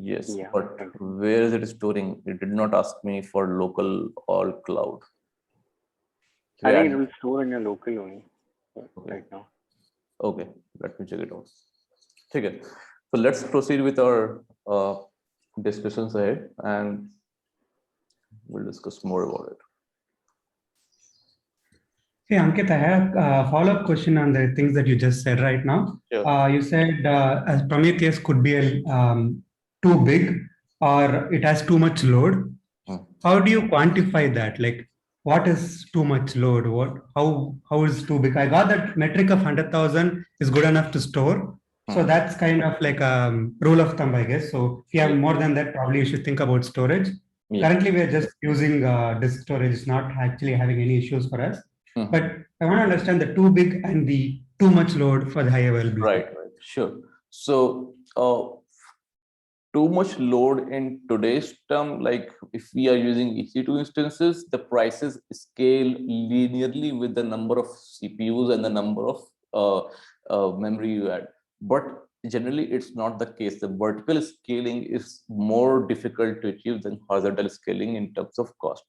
Yes, Yeah. but where is it storing? It did not ask me for local or cloud. So I think it yeah, will store in your local only okay, right now. okay. Let me check it out. Okay, so let's proceed with our discussions ahead, and we'll discuss more about it. Hey, Ankit, I have a follow-up question on the things that you just said right now. Sure. You said as Prometheus could be too big or it has too much load. Hmm. How do you quantify that? Like, what is too much load? How is too big? I got that metric of 100,000 is good enough to store. So Hmm. that's kind of like a rule of thumb, I guess. So if you have Yeah. more than that, probably you should think about storage. Yeah. Currently, we are just using disk storage. It's not actually having any issues for us. Mhm. But I want to understand the too big and the too much load for the high availability. Right, sure. So, too much load in today's term, like if we are using EC2 instances, the prices scale linearly with the number of CPUs and the number of memory you add. But generally, it's not the case. The vertical scaling is more difficult to achieve than horizontal scaling in terms of cost.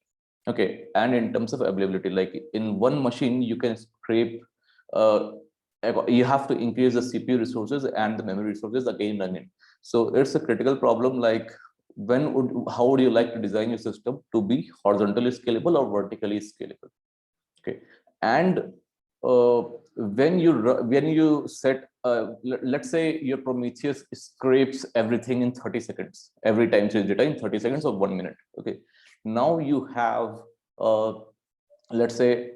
Okay, and in terms of availability, like in one machine, you can scrape. You have to increase the CPU resources and the memory resources again and again. So it's a critical problem. Like how would you like to design your system to be horizontally scalable or vertically scalable? Okay, and when you set, let's say your Prometheus scrapes everything in 30 seconds, every time change data in 30 seconds or 1 minute. Okay, now you have let's say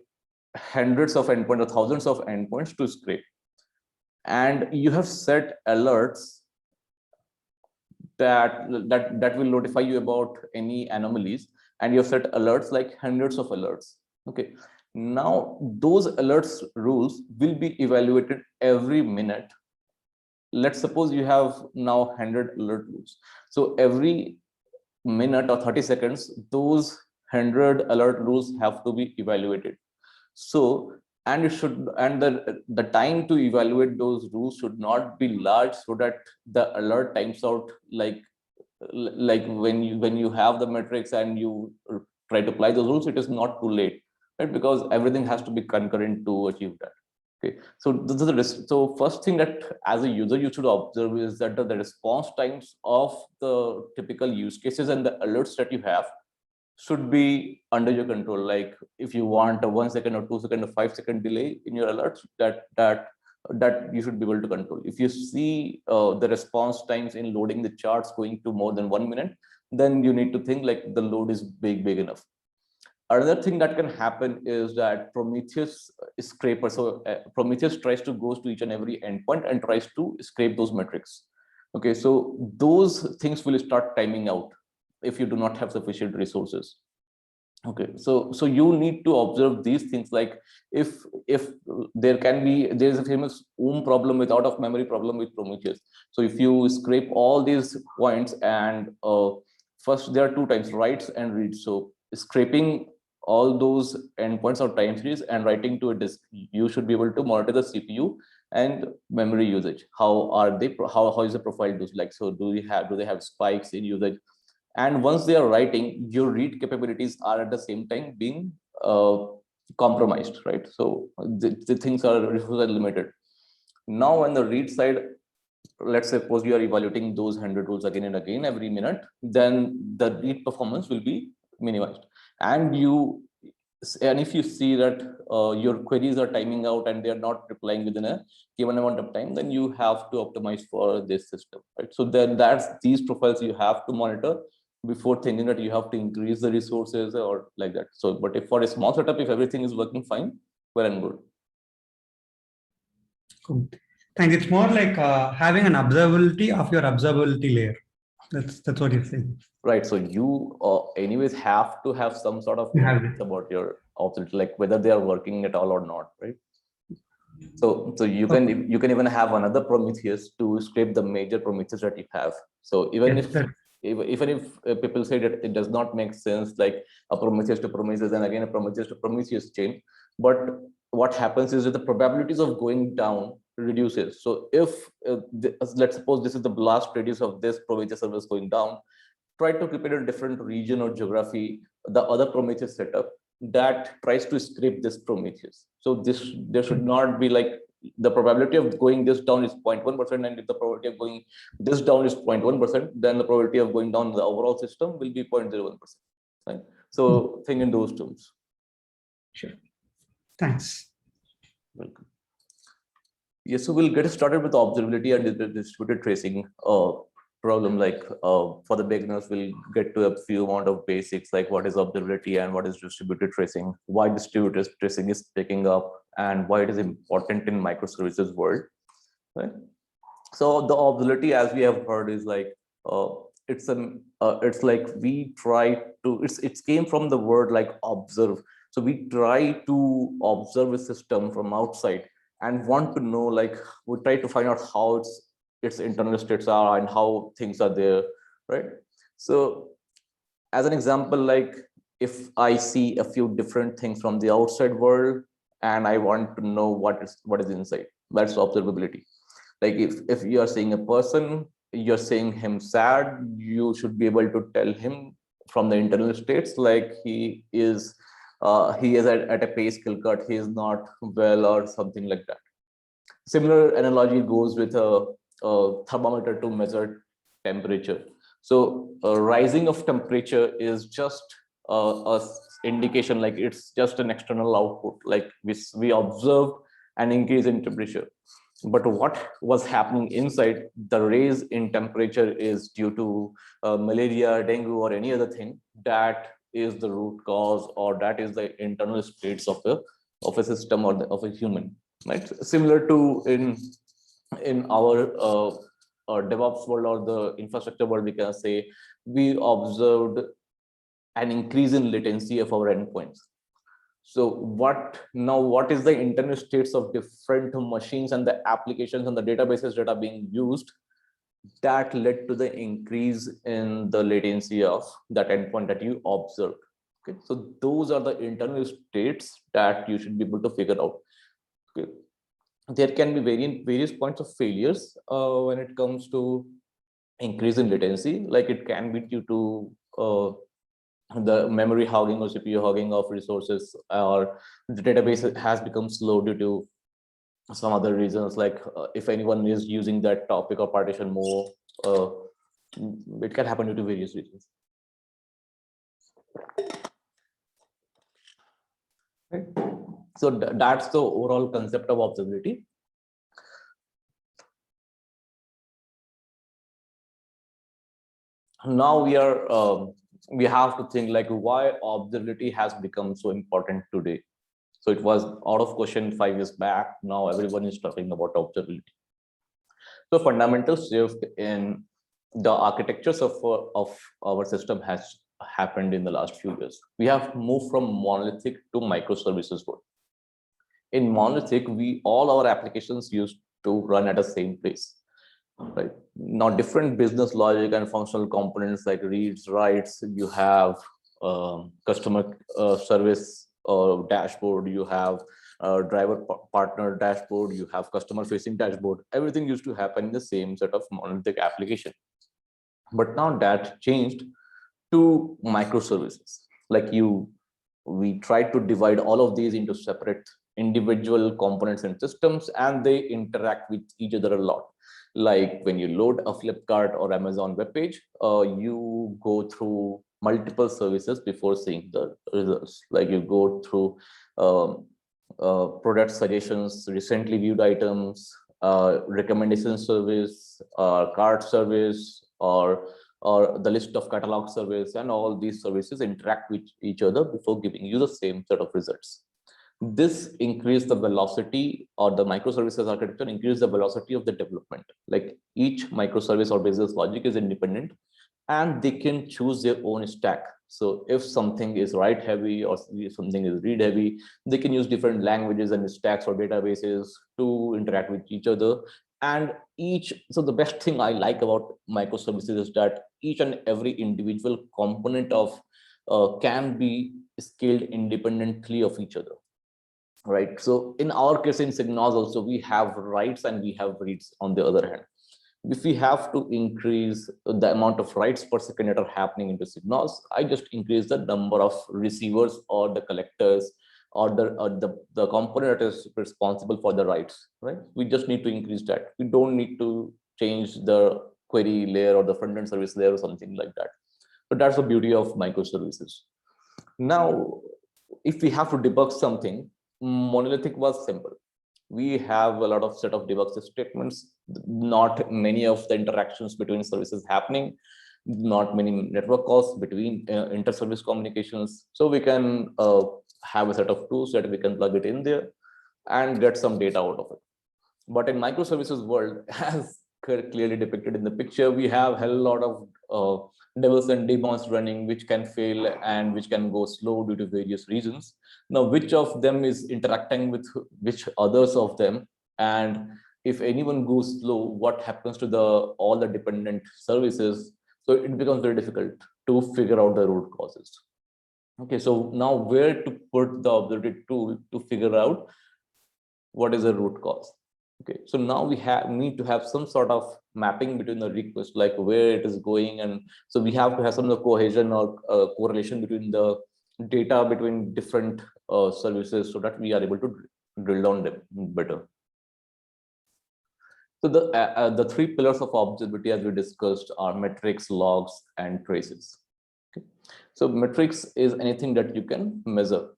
hundreds of endpoints or thousands of endpoints to scrape, and you have set alerts that will notify you about any anomalies, and you have set alerts like hundreds of alerts. Okay, now those alerts rules will be evaluated every minute. Let's suppose you have now 100 alert rules, so every minute or 30 seconds those 100 alert rules have to be evaluated. So, and it should, and the time to evaluate those rules should not be large, so that the alert times out, like when you have the metrics and you try to apply those rules, it is not too late, right? Because everything has to be concurrent to achieve that. Okay, so this is the risk. So first thing that as a user you should observe is that the response times of the typical use cases and the alerts that you have should be under your control. Like if you want a 1 second or 2 second or 5 second delay in your alerts, that you should be able to control. If you see the response times in loading the charts going to more than 1 minute, then you need to think like the load is big enough. Another thing that can happen is that Prometheus scraper. So Prometheus tries to go to each and every endpoint and tries to scrape those metrics. Okay, so those things will start timing out if you do not have sufficient resources. Okay, so you need to observe these things, like if there's a famous problem with out of memory problem with Prometheus. So if you scrape all these points, and first there are two times, writes and reads. So scraping all those endpoints or time series and writing to a disk, you should be able to monitor the CPU and memory usage. How is the profile do, like, so do they have spikes in usage? And once they are writing, your read capabilities are at the same time being compromised, right? So the things are resource limited. Now on the read side, let's suppose you are evaluating those 100 rules again and again every minute, then the read performance will be minimized. And if you see that your queries are timing out and they are not replying within a given amount of time, then you have to optimize for this system, right? So then that's these profiles you have to monitor before thinking that you have to increase the resources or like that. So, but if for a small setup, if everything is working fine, well and good. Cool. Thanks. It's more like having an observability of your observability layer. That's what you're saying. Right. So you anyways have to have some sort of about your observability, like whether they are working at all or not, right? So you can even have another Prometheus to scrape the major Prometheus that you have. So even if people say that it does not make sense, like a Prometheus to Prometheus and again a Prometheus to Prometheus chain, but what happens is that the probabilities of going down reduces. So if let's suppose this is the blast radius of this Prometheus service going down, try to keep it in a different region or geography, the other Prometheus setup that tries to scrape this Prometheus. So there should not be like the probability of going this down is 0.1%, and if the probability of going this down is 0.1%, then the probability of going down the overall system will be 0.01%. Right? So think in those terms. Sure. Thanks. Welcome. Yes, so we'll get started with observability and distributed tracing problem. Like for the beginners, we'll get to a few amount of basics, like what is observability and what is distributed tracing, why distributed tracing is picking up, and why it is important in microservices world. Right. So the observability, as we have heard, is like it's like we try to it came from the word like observe. So we try to observe a system from outside and want to know, like we try to find out how its internal states are and how things are there, right? So as an example, like if I see a few different things from the outside world and I want to know what is inside, that's observability. Like if you are seeing a person, you're seeing him sad, you should be able to tell him from the internal states, like he is at a pay skill cut, he is not well, or something like that. Similar analogy goes with a thermometer to measure temperature. So rising of temperature is just a indication, like it's just an external output, like we observed an increase in temperature. But what was happening inside, the raise in temperature is due to malaria, dengue, or any other thing that is the root cause, or that is the internal states of a system or of a human, right? Similar to in our DevOps world or the infrastructure world, we can say we observed an increase in latency of our endpoints. So what is the internal states of different machines and the applications and the databases that are being used that led to the increase in the latency of that endpoint that you observed? Okay, so those are the internal states that you should be able to figure out. Okay. There can be various points of failures when it comes to increase in latency, like it can be due to the memory hogging or CPU hogging of resources, or the database has become slow due to some other reasons, like if anyone is using that topic or partition more, it can happen due to various reasons. Right. So that's the overall concept of observability. Now we have to think like why observability has become so important today. So it was out of question 5 years back. Now everyone is talking about observability. So fundamental shift in the architectures of our system has happened in the last few years. We have moved from monolithic to microservices world. In monolithic, all our applications used to run at the same place. Right now, different business logic and functional components like reads, writes, you have customer service dashboard, you have driver partner dashboard, you have customer facing dashboard. Everything used to happen in the same set of monolithic application. But now that changed to microservices. Like we tried to divide all of these into separate individual components and systems, and they interact with each other a lot. Like when you load a Flipkart or Amazon web page, you go through multiple services before seeing the results. Like you go through product suggestions, recently viewed items, recommendation service, cart service, or the list of catalog service, and all these services interact with each other before giving you the same set of results. This increased the velocity, or the microservices architecture increased the velocity of the development. Like each microservice or business logic is independent and they can choose their own stack. So if something is write heavy or something is read heavy, they can use different languages and stacks or databases to interact with each other. And so the best thing I like about microservices is that each and every individual component of can be scaled independently of each other. right? So in our case, in signals also, we have writes and we have reads on the other hand. If we have to increase the amount of writes per second that are happening into signals, I just increase the number of receivers or the collectors or the component that is responsible for the writes, right? We just need to increase that. We don't need to change the query layer or the front-end service layer or something like that. But that's the beauty of microservices. Now, if we have to debug something, monolithic was simple. We have a lot of set of debug statements, not many of the interactions between services happening, not many network calls between inter-service communications. So we can have a set of tools that we can plug it in there and get some data out of it. But in microservices world, as clearly depicted in the picture, we have a hell lot of devils and demons running, which can fail and which can go slow due to various reasons. Now, which of them is interacting with which others of them, and if anyone goes slow, what happens to the all the dependent services? So it becomes very difficult to figure out the root causes. Okay, so now where to put the observability tool to figure out what is the root cause? Okay, so now we need to have some sort of mapping between the request, like where it is going, and so we have to have some of the cohesion or correlation between the data between different services, so that we are able to drill down them better. So the three pillars of observability, as we discussed, are metrics, logs, and traces. Okay, so metrics is anything that you can measure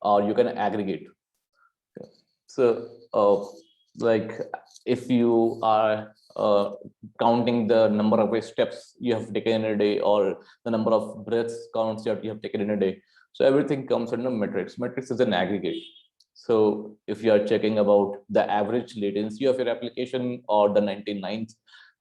or you can aggregate. Okay. So like if you are counting the number of steps you have taken in a day or the number of breaths counts that you have taken in a day, so everything comes under metrics. Metrics is an aggregate. So if you are checking about the average latency of your application or the 99th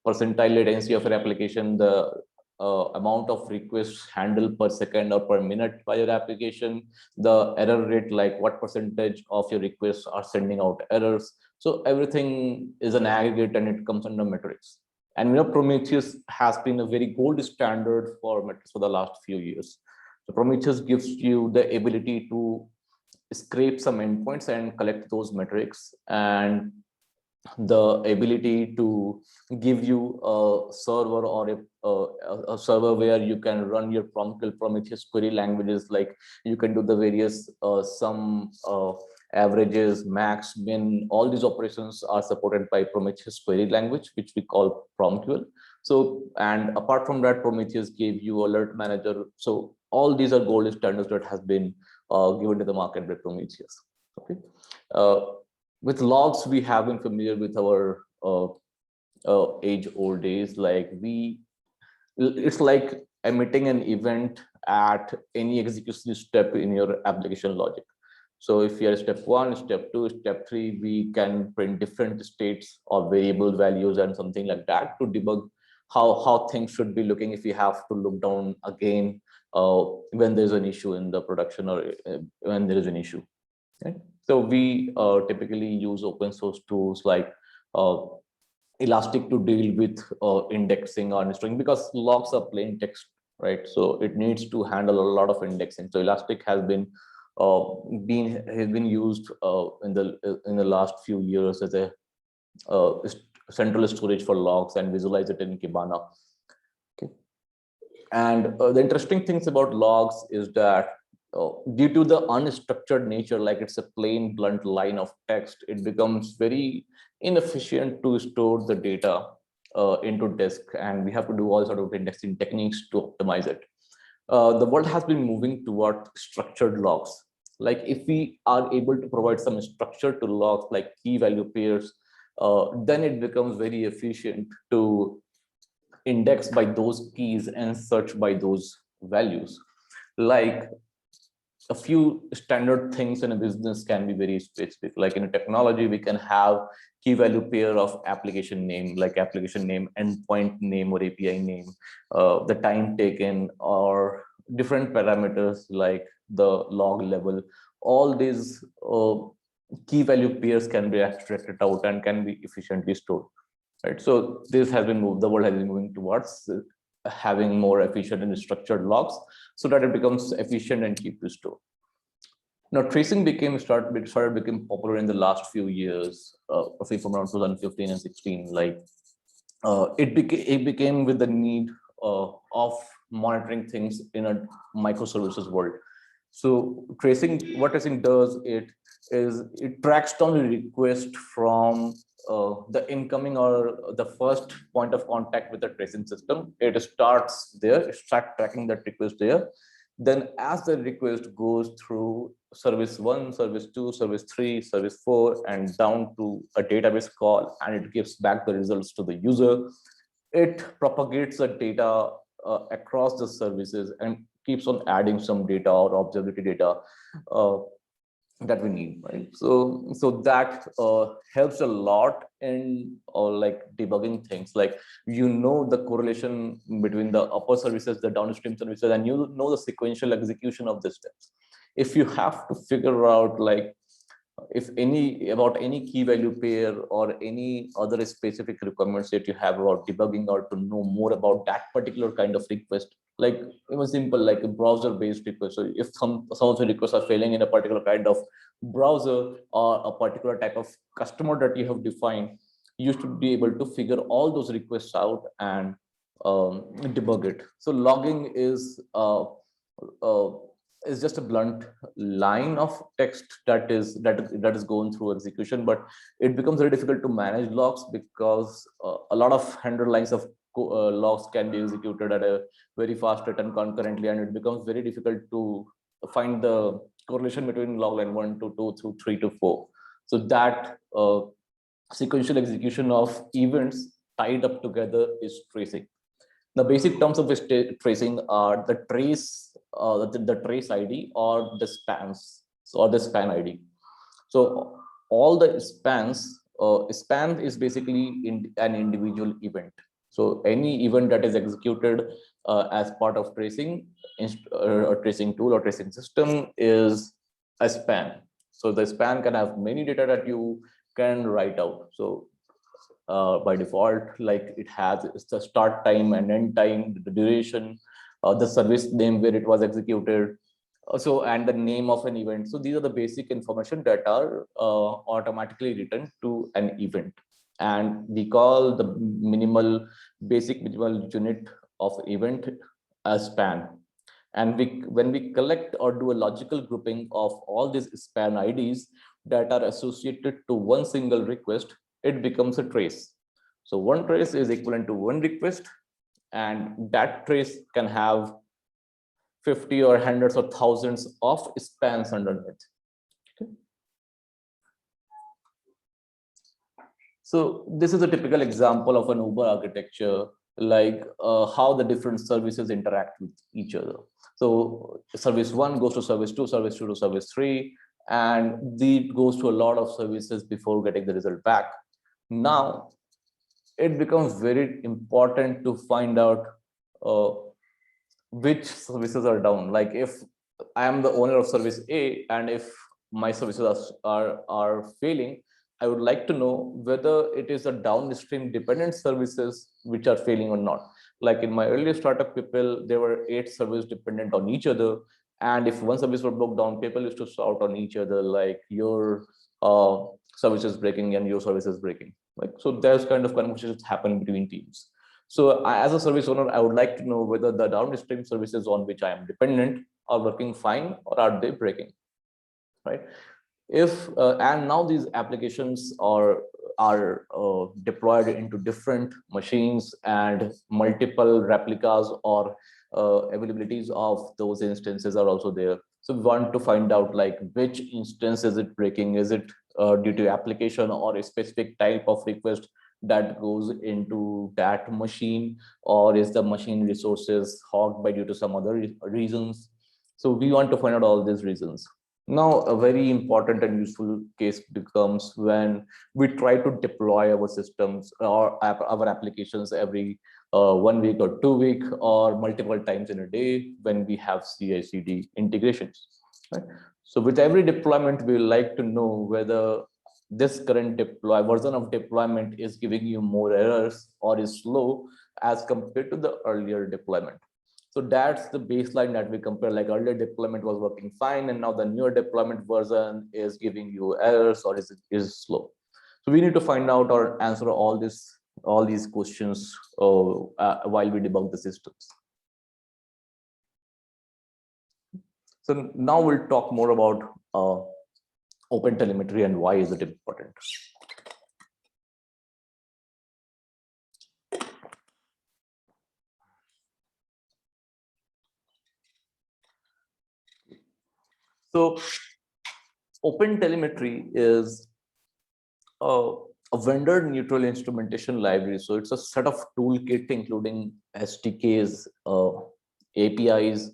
percentile latency of your application, the amount of requests handled per second or per minute by your application, the error rate, like what percentage of your requests are sending out errors. So everything is an aggregate and it comes under metrics. And Prometheus has been a very gold standard for metrics for the last few years. So Prometheus gives you the ability to scrape some endpoints and collect those metrics, and the ability to give you a server or a server where you can run your Prometheus query languages, like you can do the various sum, averages, max, min, all these operations are supported by Prometheus query language, which we call PromQL. So, and apart from that, Prometheus gave you alert manager. So all these are gold standards that has been given to the market by Prometheus. Okay. With logs, we have been familiar with our age-old days. Like it's like emitting an event at any execution step in your application logic. So if you are step 1, step 2, step 3, we can print different states or variable values and something like that to debug how things should be looking if you have to look down again when there's an issue in the production or when there is an issue. Okay? So we typically use open source tools like Elastic to deal with indexing or string, because logs are plain text, right? So it needs to handle a lot of indexing. So Elastic has been used in the last few years as a central storage for logs, and visualize it in Kibana. Okay. And the interesting things about logs is that due to the unstructured nature, like it's a plain blunt line of text, it becomes very inefficient to store the data into disk, and we have to do all sort of indexing techniques to optimize it. The world has been moving toward structured logs. Like if we are able to provide some structure to logs like key value pairs, then it becomes very efficient to index by those keys and search by those values. Like a few standard things in a business can be very specific. Like in a technology, we can have key value pair of application name, like application name, endpoint name or API name, the time taken, or different parameters like the log level. All these key value pairs can be extracted out and can be efficiently stored. Right. So this has been moved, the world has been moving towards having more efficient and structured logs so that it becomes efficient and cheap to store. Now, tracing became popular in the last few years, roughly from around 2015 and 16. Like it became with the need of monitoring things in a microservices world. So what tracing does, it tracks down the request from the incoming or the first point of contact with the tracing system. It starts there, it starts tracking that request there. Then as the request goes through service 1, service 2, service 3, service 4, and down to a database call, and it gives back the results to the user, it propagates the data across the services and keeps on adding some data or observability data uh, that we need, right? So that helps a lot in like debugging things. Like the correlation between the upper services, the downstream services, and the sequential execution of the steps. If you have to figure out like if any key value pair or any other specific requirements that you have about debugging, or to know more about that particular kind of request, like it was simple, like a browser based request. So if some of the requests are failing in a particular kind of browser or a particular type of customer that you have defined, you should be able to figure all those requests out and debug it. So logging uh, is just a blunt line of text that is going through execution, but it becomes very difficult to manage logs because a lot of hundred lines of logs can be executed at a very fast rate and concurrently, and it becomes very difficult to find the correlation between log line 1 to 2 through 3 to 4. So that sequential execution of events tied up together is tracing. The basic terms of tracing are the trace ID or the spans, or the span ID. So all the spans, span is basically an individual event. So any event that is executed as part of tracing, a tracing tool or tracing system, is a span. So the span can have many data that you can write out. So by default, like it has the start time and end time, the duration, the service name where it was executed, and the name of an event. So these are the basic information that are automatically written to an event, and we call the minimal unit of event as span. And when we collect or do a logical grouping of all these span IDs that are associated to one single request, it becomes a trace. So one trace is equivalent to one request, and that trace can have 50 or hundreds or thousands of spans underneath. Okay. So this is a typical example of an Uber architecture, like how the different services interact with each other. So service 1 goes to service 2, service 2 to service 3, and it goes to a lot of services before getting the result back. Now, it becomes very important to find out which services are down. Like if I am the owner of service A, and if my services are failing, I would like to know whether it is a downstream dependent services which are failing or not. Like in my earlier startup, there were 8 services dependent on each other. And if one service was broke down, people used to shout on each other, like your service is breaking and your service is breaking. Like, so there's kind of conversations happen between teams. So as a service owner, I would like to know whether the downstream services on which I am dependent are working fine or are they breaking, right? And now these applications are deployed into different machines, and multiple replicas or availabilities of those instances are also there. So we want to find out like which instance is it breaking. Is it due to application or a specific type of request that goes into that machine, or is the machine resources hogged by due to some other reasons? So we want to find out all these reasons. Now, a very important and useful case becomes when we try to deploy our systems or our applications every 1 week or 2 weeks or multiple times in a day when we have CI/CD integrations. Right? So with every deployment, we like to know whether this current version of deployment is giving you more errors or is slow as compared to the earlier deployment. So that's the baseline that we compare, like earlier deployment was working fine, and now the newer deployment version is giving you errors or is slow. So we need to find out or answer all these questions while we debug the systems. So now we'll talk more about OpenTelemetry and why is it important. So OpenTelemetry is a vendor neutral instrumentation library. So it's a set of toolkit including SDKs, APIs,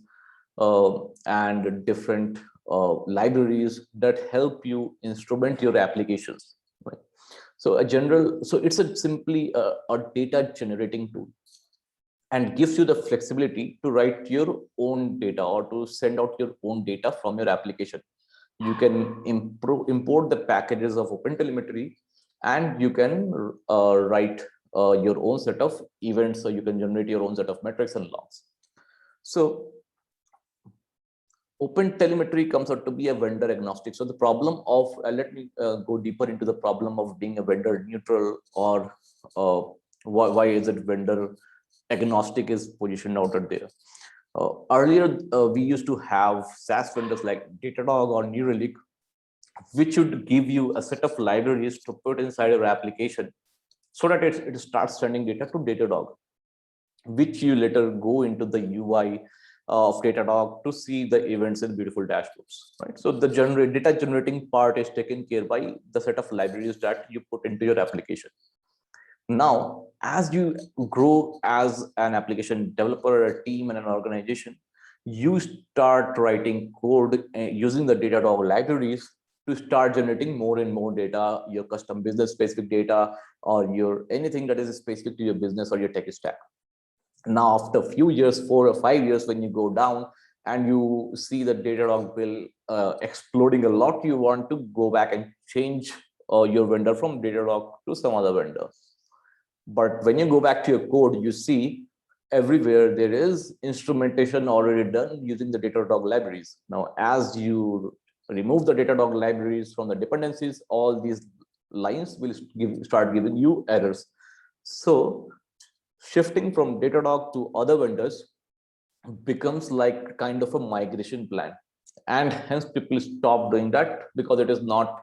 and different libraries that help you instrument your applications. Right? So it's simply a data generating tool, and gives you the flexibility to write your own data or to send out your own data from your application. You can import the packages of OpenTelemetry, and you can write your own set of events, so you can generate your own set of metrics and logs. So OpenTelemetry comes out to be a vendor agnostic. So the problem of, let me go deeper into the problem of being a vendor neutral, or why is it vendor agnostic is positioned out there. Earlier, we used to have SaaS vendors like Datadog or New Relic, which would give you a set of libraries to put inside your application so that it starts sending data to Datadog, which you later go into the UI of Datadog to see the events in beautiful dashboards, right? So the data generating part is taken care by the set of libraries that you put into your application. Now, as you grow as an application developer, a team, and an organization, you start writing code using the Datadog libraries to start generating more and more data, your custom business specific data, or your anything that is specific to your business or your tech stack. Now, after a few years, 4 or 5 years, when you go down and you see the Datadog bill exploding a lot, you want to go back and change your vendor from Datadog to some other vendor. But when you go back to your code, you see everywhere there is instrumentation already done using the Datadog libraries. Now, as you remove the Datadog libraries from the dependencies, all these lines will start giving you errors. So shifting from Datadog to other vendors becomes like kind of a migration plan. And hence people stop doing that because it is not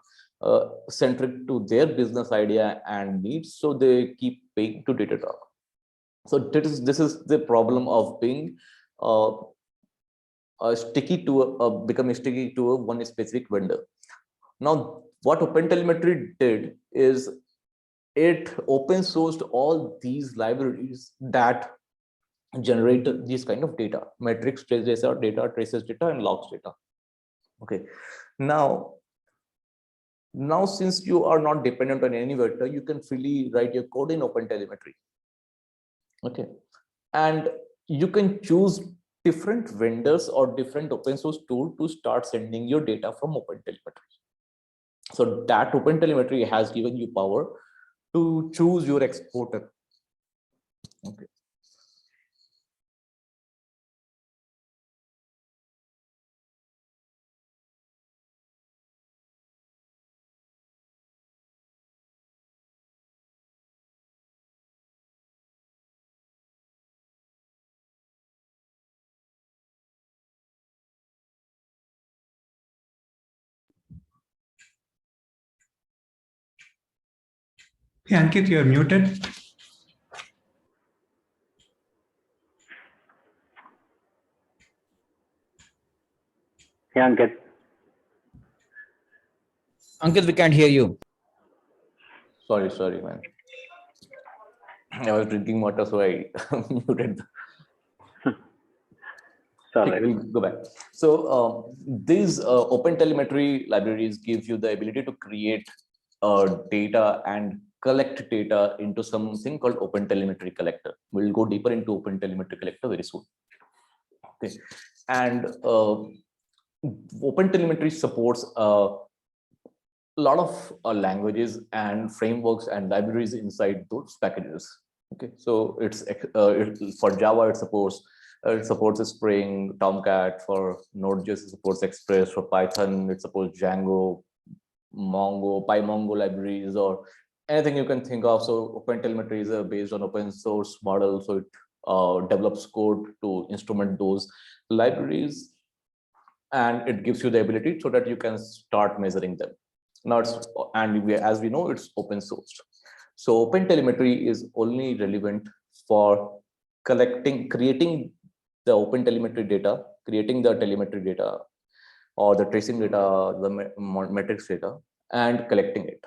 centric to their business idea and needs, so they keep paying to Datadog. So this is the problem of being sticky to becoming sticky to one specific vendor. Now, what OpenTelemetry did is it open sourced all these libraries that generate these kind of data, metrics, traces data, and logs data. Okay, now since you are not dependent on any vendor, you can freely write your code in OpenTelemetry. Okay, and you can choose different vendors or different open source tool to start sending your data from OpenTelemetry. So that OpenTelemetry has given you power to choose your exporter. Okay. Hey, Ankit, you're muted. Yeah, Ankit. Ankit, we can't hear you. Sorry, man. I was drinking water, so I muted. Sorry. We'll go back. So these OpenTelemetry libraries give you the ability to create data and collect data into something called OpenTelemetry Collector. We'll go deeper into OpenTelemetry Collector very soon. Okay, and OpenTelemetry supports a lot of languages and frameworks and libraries inside those packages. Okay, so it's for Java, it supports It supports Spring, Tomcat. For Node.js, it supports Express. For Python, it supports Django, Mongo, PyMongo libraries, or anything you can think of. So OpenTelemetry is based on open source model. So it develops code to instrument those libraries, and it gives you the ability so that you can start measuring them. Now as we know, it's open sourced. So OpenTelemetry is only relevant for creating the OpenTelemetry data, creating the telemetry data or the tracing data, the metrics data, and collecting it.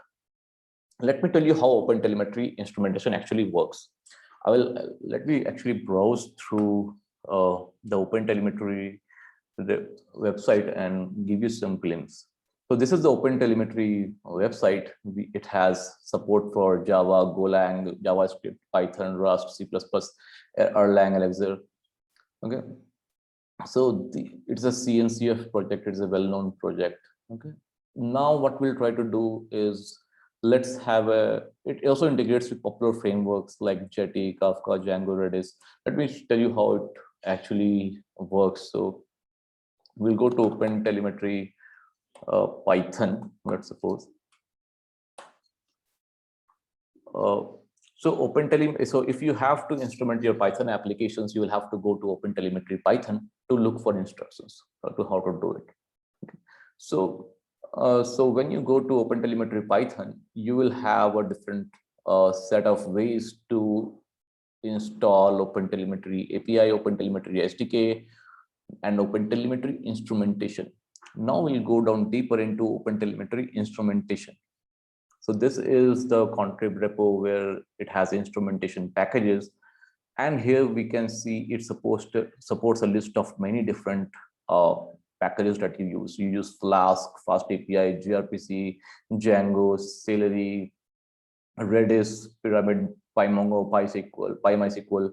Let me tell you how OpenTelemetry instrumentation actually works. Let me actually browse through the OpenTelemetry website and give you some glimpse. So this is the OpenTelemetry website. It has support for Java, Golang, JavaScript, Python, Rust, C++, Erlang, Elixir. Okay. So it's a CNCF project. It's a well-known project. Okay. Now what we'll try to do is it also integrates with popular frameworks like Jetty, Kafka, Django, Redis. Let me tell you how it actually works. So we'll go to OpenTelemetry Python, let's suppose. So if you have to instrument your Python applications, you will have to go to OpenTelemetry Python to look for instructions to how to do it. Okay. So when you go to OpenTelemetry Python, you will have a different set of ways to install OpenTelemetry API, OpenTelemetry SDK, and OpenTelemetry instrumentation. Now we'll go down deeper into OpenTelemetry instrumentation. So this is the contrib repo where it has instrumentation packages. And here we can see it supports a list of many different packages that you use. You use Flask, FastAPI, gRPC, Django, Celery, Redis, Pyramid, PyMongo, PyMySQL.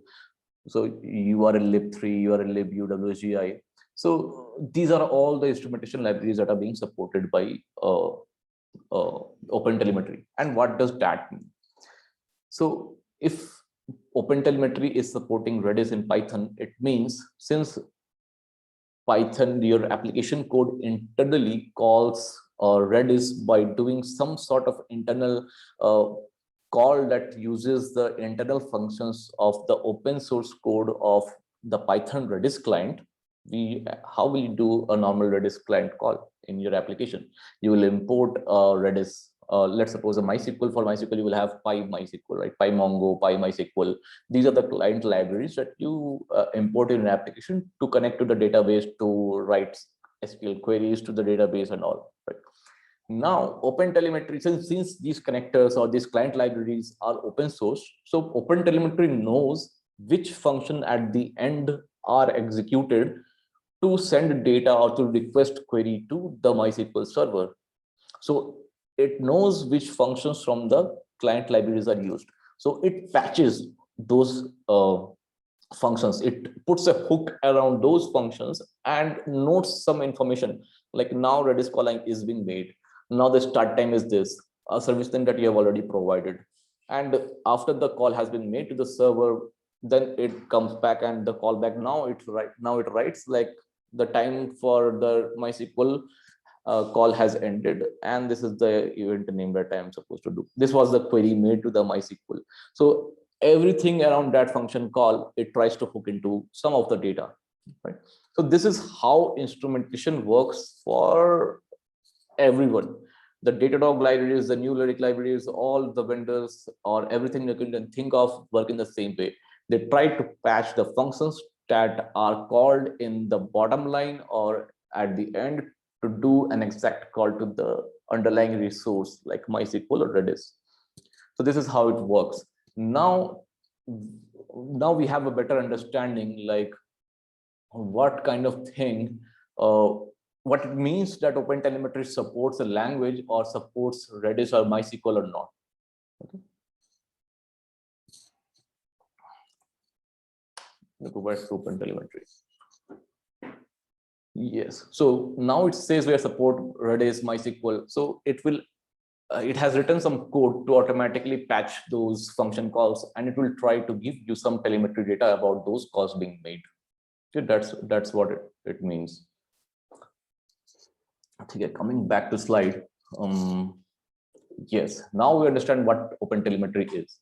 So URL-lib3, URL-lib, UWGI. So these are all the instrumentation libraries that are being supported by OpenTelemetry. And what does that mean? So if OpenTelemetry is supporting Redis in Python, it means since Python, your application code internally calls Redis by doing some sort of internal call that uses the internal functions of the open source code of the Python Redis client. How will you do a normal Redis client call in your application? You will import Redis. Let's suppose a MySQL. For MySQL, you will have PyMySQL, right? PyMongo, PyMySQL. These are the client libraries that you import in an application to connect to the database, to write SQL queries to the database and all, right? Now, OpenTelemetry, since these connectors or these client libraries are open source, so OpenTelemetry knows which function at the end are executed to send data or to request query to the MySQL server. So it knows which functions from the client libraries are used. So it patches those functions. It puts a hook around those functions and notes some information like now Redis calling is being made. Now the start time is this, a service thing that you have already provided. And after the call has been made to the server, then it comes back and the callback now it writes like the time for the MySQL call has ended, and this is the event name that I am supposed to do. This was the query made to the MySQL. So everything around that function call, it tries to hook into some of the data, right? So this is how instrumentation works for everyone. The Datadog libraries, the New Lyric libraries, all the vendors or everything you can think of work in the same way. They try to patch the functions that are called in the bottom line or at the end to do an exact call to the underlying resource like MySQL or Redis. So this is how it works. Now we have a better understanding like what kind of thing, what it means that OpenTelemetry supports a language or supports Redis or MySQL or not. Okay. Let me go back to OpenTelemetry. Yes. So now it says we support Redis, MySQL. So it has written some code to automatically patch those function calls, and it will try to give you some telemetry data about those calls being made. Okay, that's what it means. Okay, coming back to slide. Yes, now we understand what OpenTelemetry is.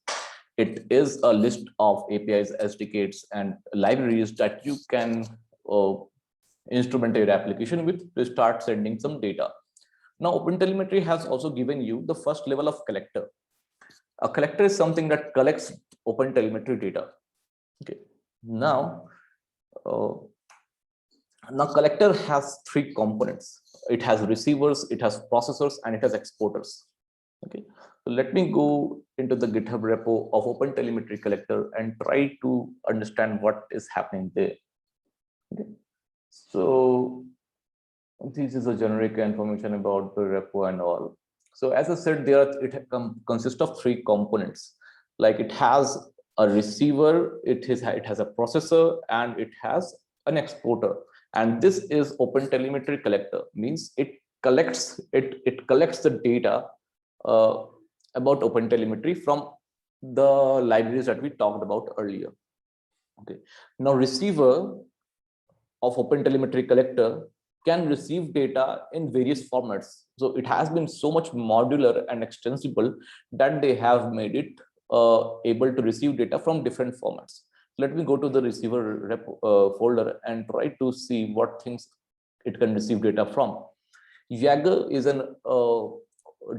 It is a list of APIs, SDKs, and libraries that you can instrument your application with to start sending some data. Now, OpenTelemetry has also given you the first level of collector. A collector is something that collects OpenTelemetry data. Okay. Now collector has three components. It has receivers, it has processors, and it has exporters. Okay, so let me go into the GitHub repo of OpenTelemetry collector and try to understand what is happening there. Okay, so this is a generic information about the repo and all. So as I said, it consists of three components. Like it has a receiver, it has a processor, and it has an exporter. And this is OpenTelemetry collector, means it collects the data about OpenTelemetry from the libraries that we talked about earlier. Okay, now receiver of OpenTelemetry collector can receive data in various formats. So it has been so much modular and extensible that they have made it able to receive data from different formats. Let me go to the receiver folder and try to see what things it can receive data from. Jaeger is an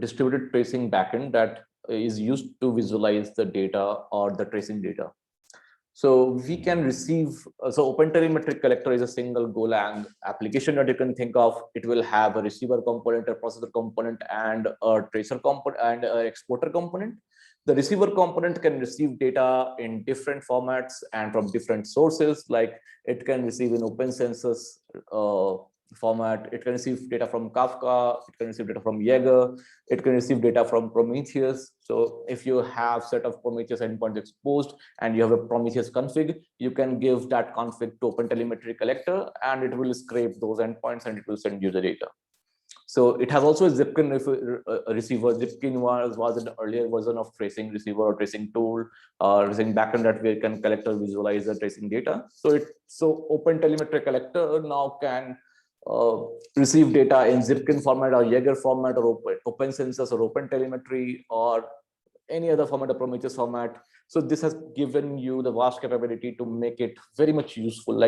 distributed tracing backend that is used to visualize the data or the tracing data. So we can receive, so OpenTelemetry collector is a single Golang application that you can think of. It will have a receiver component, a processor component, and a tracer component and an exporter component. The receiver component can receive data in different formats and from different sources, like it can receive in OpenCensus format, it can receive data from Kafka, it can receive data from Jaeger, it can receive data from Prometheus. So if you have set of Prometheus endpoints exposed and you have a Prometheus config, you can give that config to OpenTelemetry collector and it will scrape those endpoints and it will send you the data. So it has also a Zipkin receiver. Zipkin was an earlier version of tracing receiver or tracing tool, tracing backend that we can collect or visualize the tracing data. So OpenTelemetry collector now can receive data in Zipkin format or Jaeger format or OpenCensus or OpenTelemetry or any other format, a Prometheus format. So this has given you the vast capability to make it very much useful.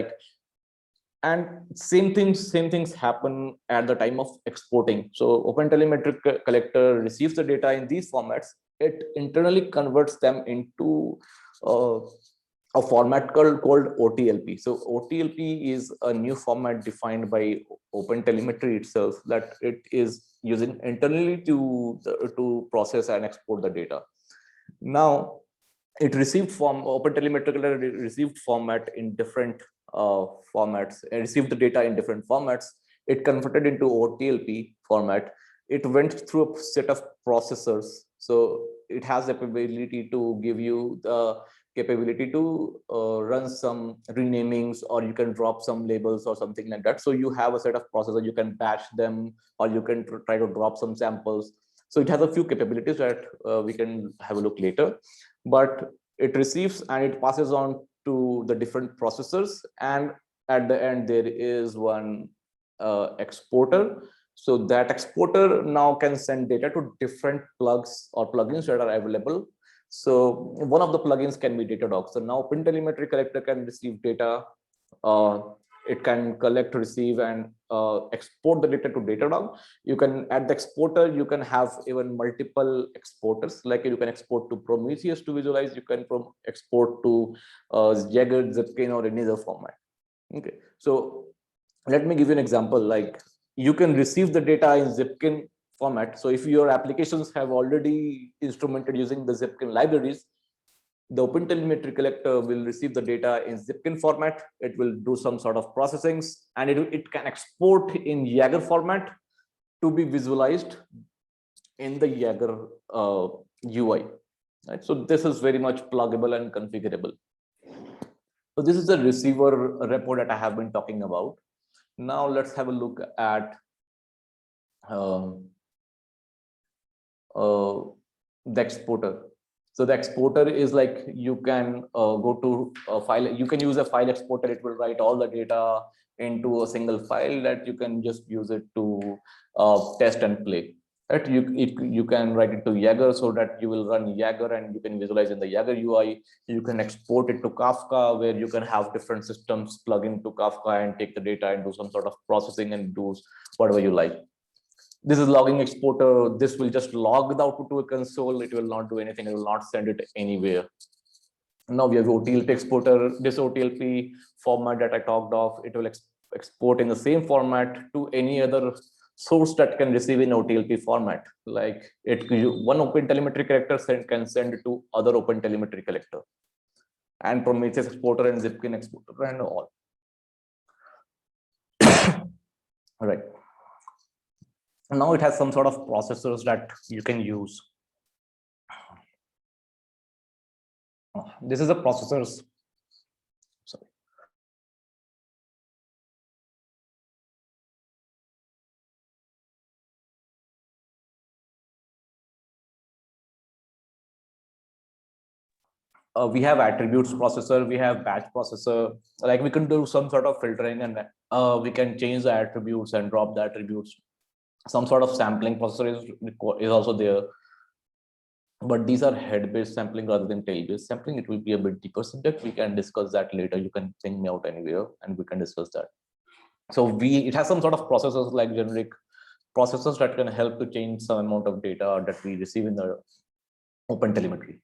And same things happen at the time of exporting. So OpenTelemetry collector receives the data in these formats. It internally converts them into a format called OTLP. So OTLP is a new format defined by OpenTelemetry itself that it is using internally to process and export the data. Now, it received OpenTelemetry received format in different formats, and received the data in different formats. It converted into OTLP format. It went through a set of processors. So it has the capability to give you the capability to run some renamings, or you can drop some labels or something like that. So you have a set of processors, you can batch them, or you can try to drop some samples. So it has a few capabilities that we can have a look later, but it receives and it passes on to the different processors. And at the end, there is one exporter. So that exporter now can send data to different plugs or plugins that are available. So one of the plugins can be Datadog. So now OpenTelemetry collector can receive data. It can collect, receive, and export the data to Datadog. You can, at the exporter, you can have even multiple exporters. Like you can export to Prometheus to visualize. You can export to Jaeger, Zipkin, or any other format. Okay, so let me give you an example. Like you can receive the data in Zipkin format. So if your applications have already instrumented using the Zipkin libraries, the OpenTelemetry collector will receive the data in Zipkin format. It will do some sort of processing, and it can export in Jaeger format to be visualized in the Jaeger UI. Right? So this is very much pluggable and configurable. So this is the receiver repo that I have been talking about. Now let's have a look at the exporter. So the exporter is like you can go to a file, you can use a file exporter, it will write all the data into a single file that you can just use it to test and play. Right? You can write it to Jaeger so that you will run Jaeger and you can visualize in the Jaeger UI. You can export it to Kafka where you can have different systems plug into Kafka and take the data and do some sort of processing and do whatever you like. This is logging exporter. This will just log the output to a console. It will not do anything. It will not send it anywhere. Now we have OTLP exporter. This OTLP format that I talked of, it will export in the same format to any other source that can receive in OTLP format. Like one OpenTelemetry collector can send it to other OpenTelemetry collector, and Prometheus exporter and Zipkin exporter and all. All right. Now it has some sort of processors that you can use. This is a processors. Sorry. We have attributes processor, we have batch processor, like we can do some sort of filtering and we can change the attributes and drop the attributes. Some sort of sampling processor is also there. But these are head-based sampling rather than tail-based sampling. It will be a bit deeper subject. We can discuss that later. You can ping me out anywhere and we can discuss that. So it has some sort of processors like generic processors that can help to change some amount of data that we receive in the OpenTelemetry.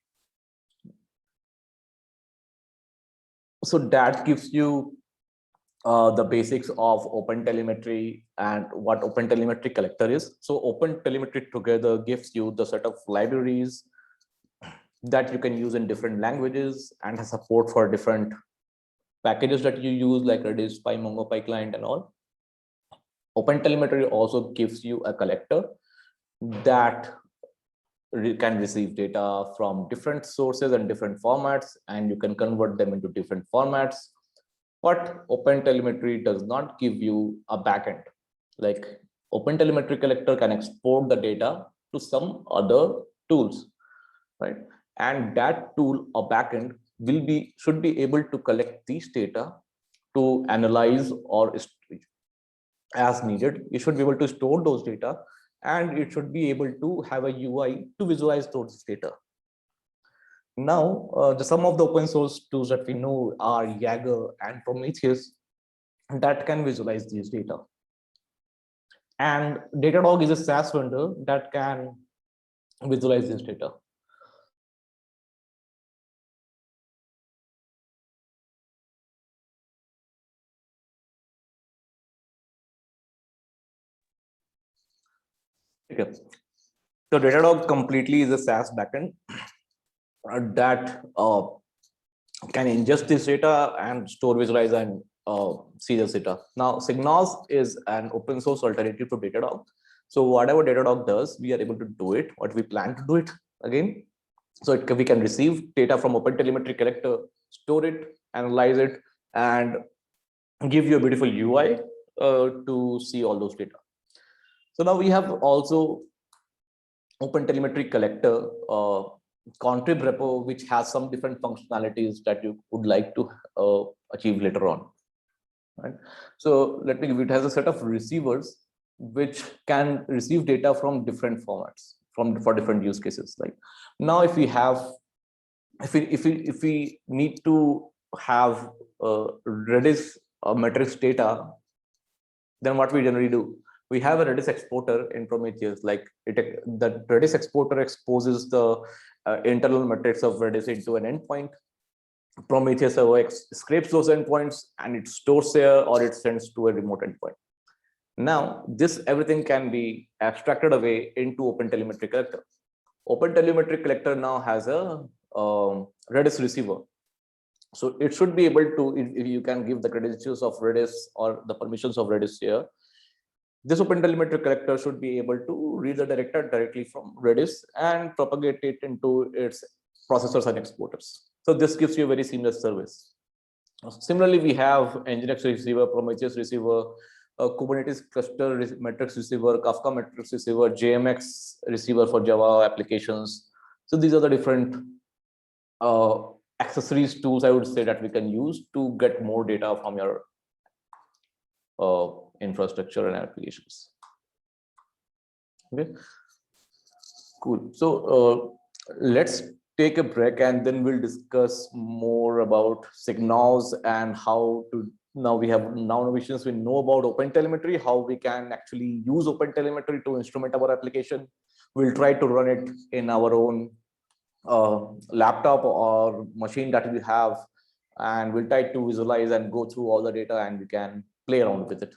So that gives you the basics of OpenTelemetry and what OpenTelemetry collector is. So OpenTelemetry together gives you the set of libraries that you can use in different languages and has support for different packages that you use like Redis, Mongo, PyClient and all. OpenTelemetry also gives you a collector that can receive data from different sources and different formats, and you can convert them into different formats. But OpenTelemetry does not give you a backend. Like OpenTelemetry collector can export the data to some other tools, right? And that tool or backend should be able to collect these data to analyze or as needed. You should be able to store those data, and it should be able to have a UI to visualize those data. Now, some of the open source tools that we know are Jaeger and Prometheus that can visualize these data. And Datadog is a SaaS vendor that can visualize this data. Okay. So Datadog completely is a SaaS backend that can ingest this data and store, visualize, and see this data. Now, Signos is an open source alternative to Datadog. So whatever Datadog does, we are able to do it, what we plan to do it again. So we can receive data from OpenTelemetry collector, store it, analyze it, and give you a beautiful UI to see all those data. So now we have also OpenTelemetry collector contrib repo, which has some different functionalities that you would like to achieve later on. Right? So let me give it has a set of receivers which can receive data from different formats for different use cases. Like now, if we need to have Redis metrics data, then what we generally do? We have a Redis exporter in Prometheus. Like the Redis exporter exposes the internal metrics of Redis into an endpoint. Prometheus scrapes those endpoints and it stores there, or it sends to a remote endpoint. Now, everything can be abstracted away into OpenTelemetry collector. OpenTelemetry collector now has a Redis receiver. So it should be able to, if you can give the credentials of Redis or the permissions of Redis here, this OpenTelemetry collector should be able to read the director directly from Redis and propagate it into its processors and exporters. So this gives you a very seamless service. Similarly, we have Nginx receiver, Prometheus receiver, Kubernetes cluster metrics receiver, Kafka metrics receiver, JMX receiver for Java applications. So these are the different accessories tools, I would say, that we can use to get more data from your infrastructure and applications. Okay, cool. So let's take a break and then we'll discuss more about signals and how to, now we have, since we know about OpenTelemetry, how we can actually use OpenTelemetry to instrument our application. We'll try to run it in our own laptop or machine that we have, and we'll try to visualize and go through all the data, and we can play around with it.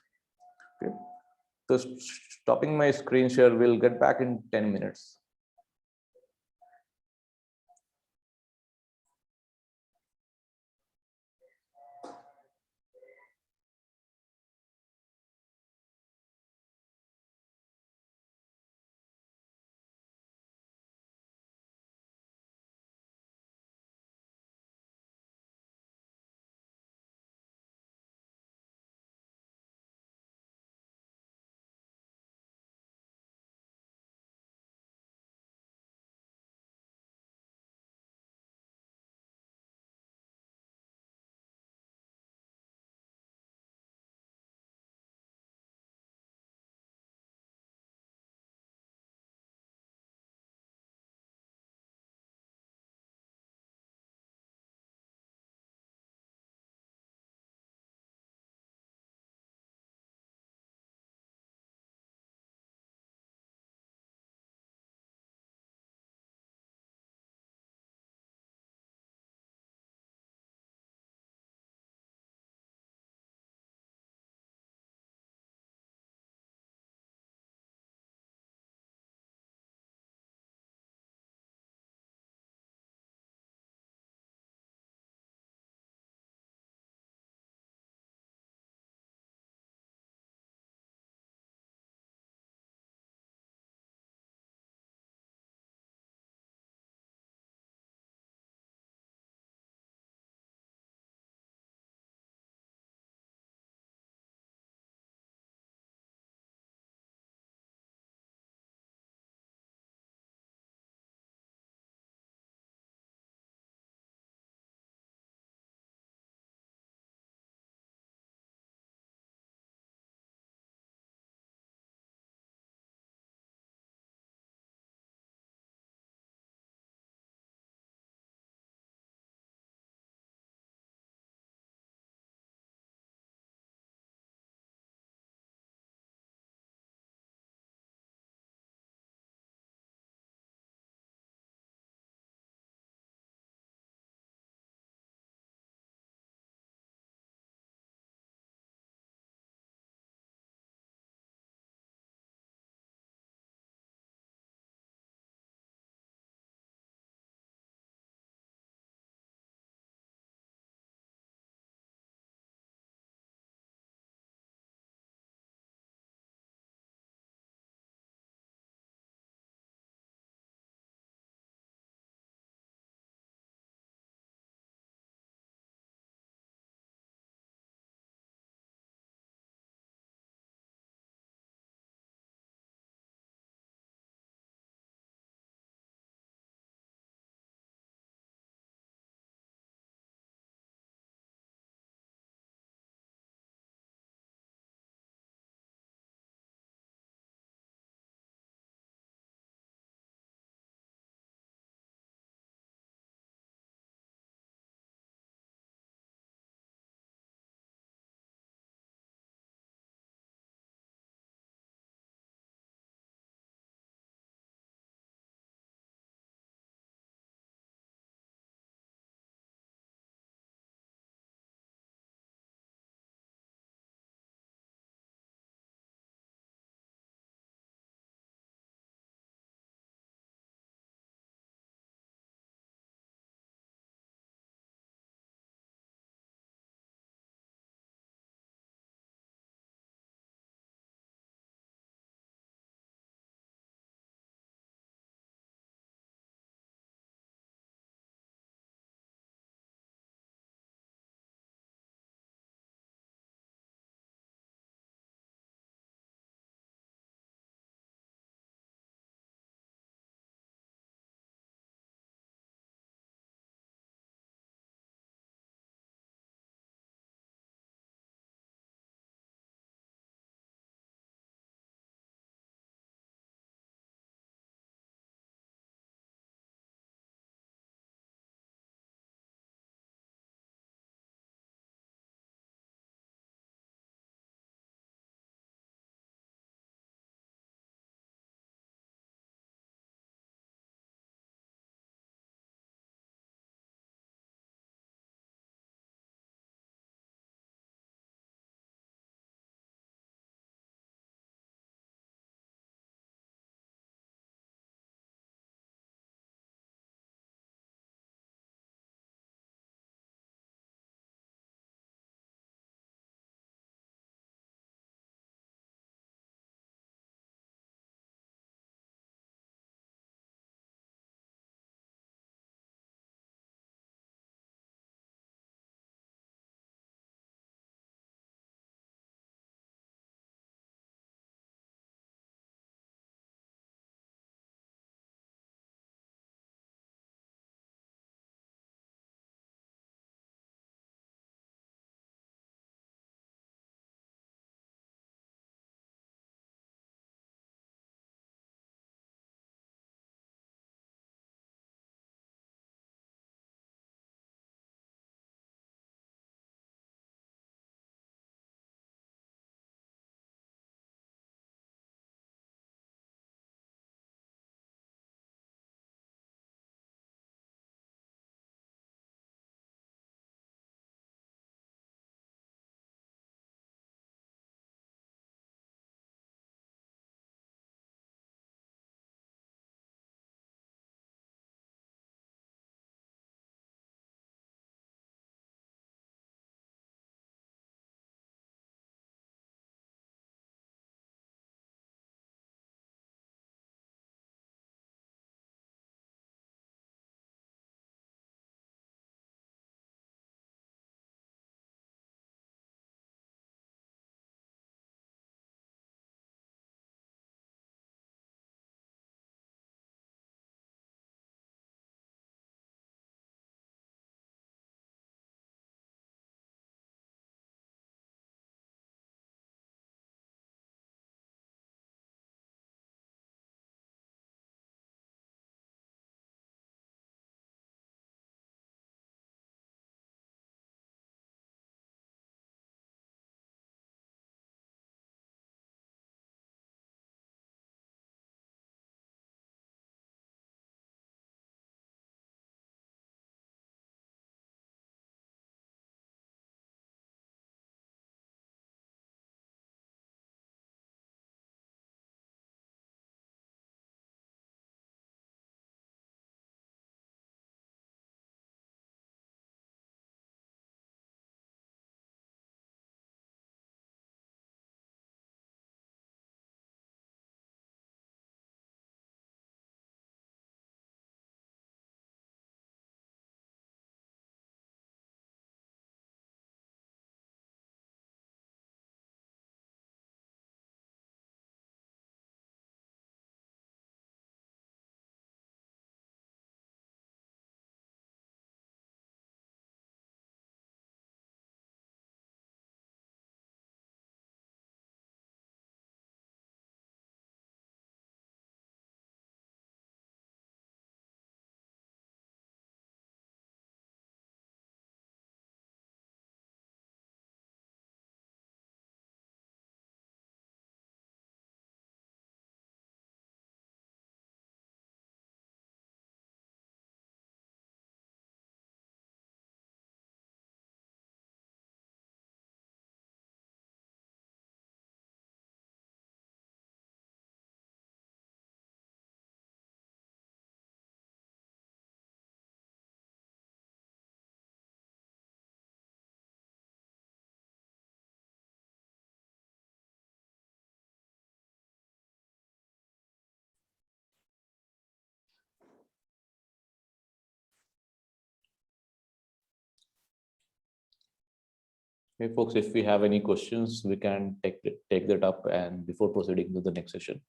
Okay, so stopping my screen share, we'll get back in 10 minutes. Hey folks, if we have any questions, we can take that up and before proceeding to the next session.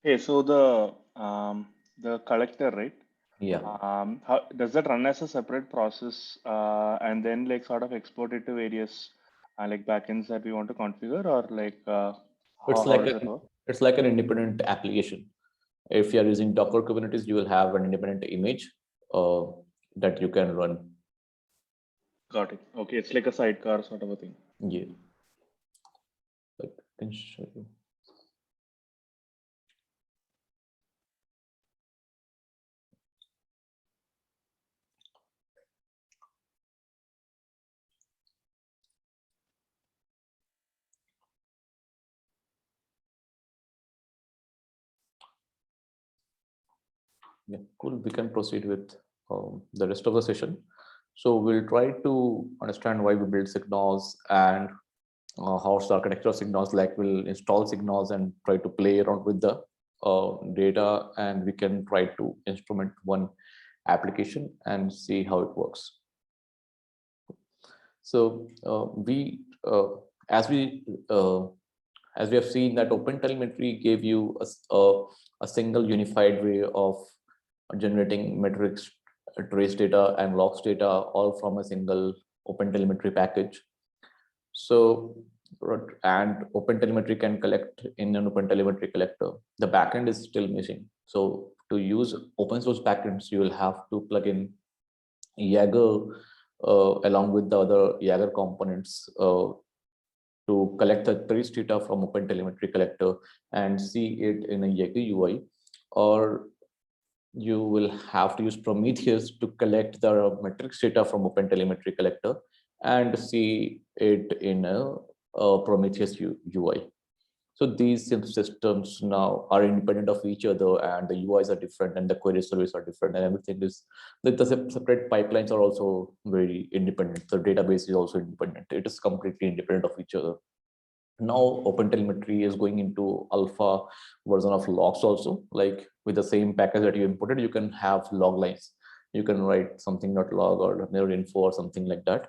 Okay, so the collector, right? Yeah. How does that run as a separate process and then like sort of export it to various like backends that we want to configure, or like It's how like does it work? it's like an independent application. If you are using Docker Kubernetes, you will have an independent image that you can run. Got it. Okay, it's like a sidecar sort of a thing. Yeah. Like, I can show you. Yeah, cool. We can proceed with the rest of the session. So we'll try to understand why we build signals and how the architecture of signals, like we'll install signals and try to play around with the data, and we can try to instrument one application and see how it works. So as we have seen that OpenTelemetry gave you a single unified way of generating metrics, trace data, and logs data all from a single OpenTelemetry package. So, and OpenTelemetry can collect in an OpenTelemetry collector. The backend is still missing. So to use open source backends, you will have to plug in Jaeger along with the other Jaeger components to collect the trace data from OpenTelemetry collector and see it in a Jaeger UI, or you will have to use Prometheus to collect the metrics data from OpenTelemetry collector and see it in a Prometheus UI. So these systems now are independent of each other, and the UIs are different, and the query service are different, and everything is, the separate pipelines are also very independent. The database is also independent. It is completely independent of each other. Now OpenTelemetry is going into alpha version of logs also. Like with the same package that you imported, you can have log lines. You can write something .log or .info or something like that,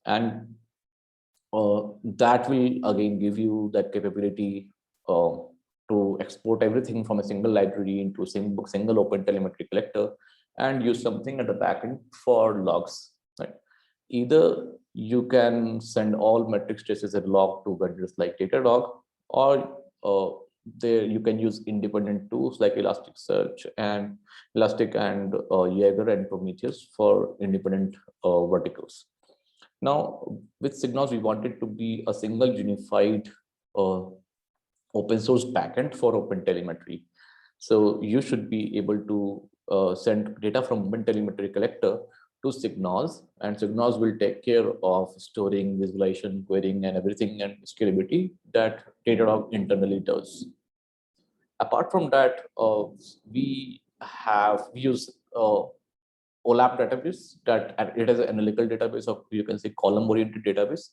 and that will again give you that capability to export everything from a single library into single OpenTelemetry collector and use something at the backend for logs. Right? Either you can send all metrics traces as a log to vendors like Datadog, or there you can use independent tools like Elasticsearch and Elastic and Jaeger and Prometheus for independent verticals. Now, with Signals, we wanted to be a single unified open source backend for OpenTelemetry. So you should be able to send data from OpenTelemetry collector to Signals, and Signals will take care of storing, visualization, querying, and everything, and scalability that Datadog internally does. Apart from that, we use OLAP database, that it is an analytical database, of you can say column-oriented database.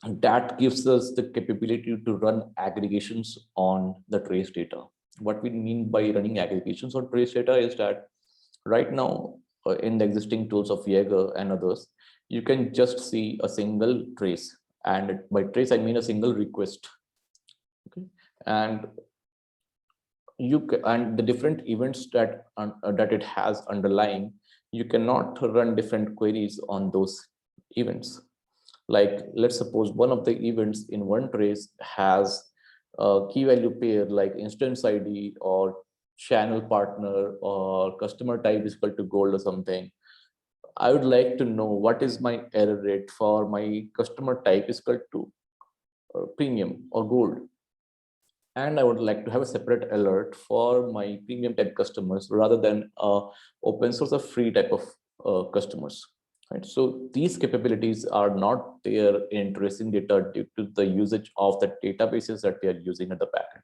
That gives us the capability to run aggregations on the trace data. What we mean by running aggregations on trace data is that right now, in the existing tools of Jaeger and others, you can just see a single trace. And by trace, I mean a single request. Okay. And the different events that it has underlying, you cannot run different queries on those events. Like, let's suppose one of the events in one trace has a key value pair like instance ID or channel partner or customer type is equal to gold or something. I would like to know what is my error rate for my customer type is equal to premium or gold. And I would like to have a separate alert for my premium type customers rather than open source or free type of customers. Right. So these capabilities are not there in tracing data due to the usage of the databases that we are using at the backend.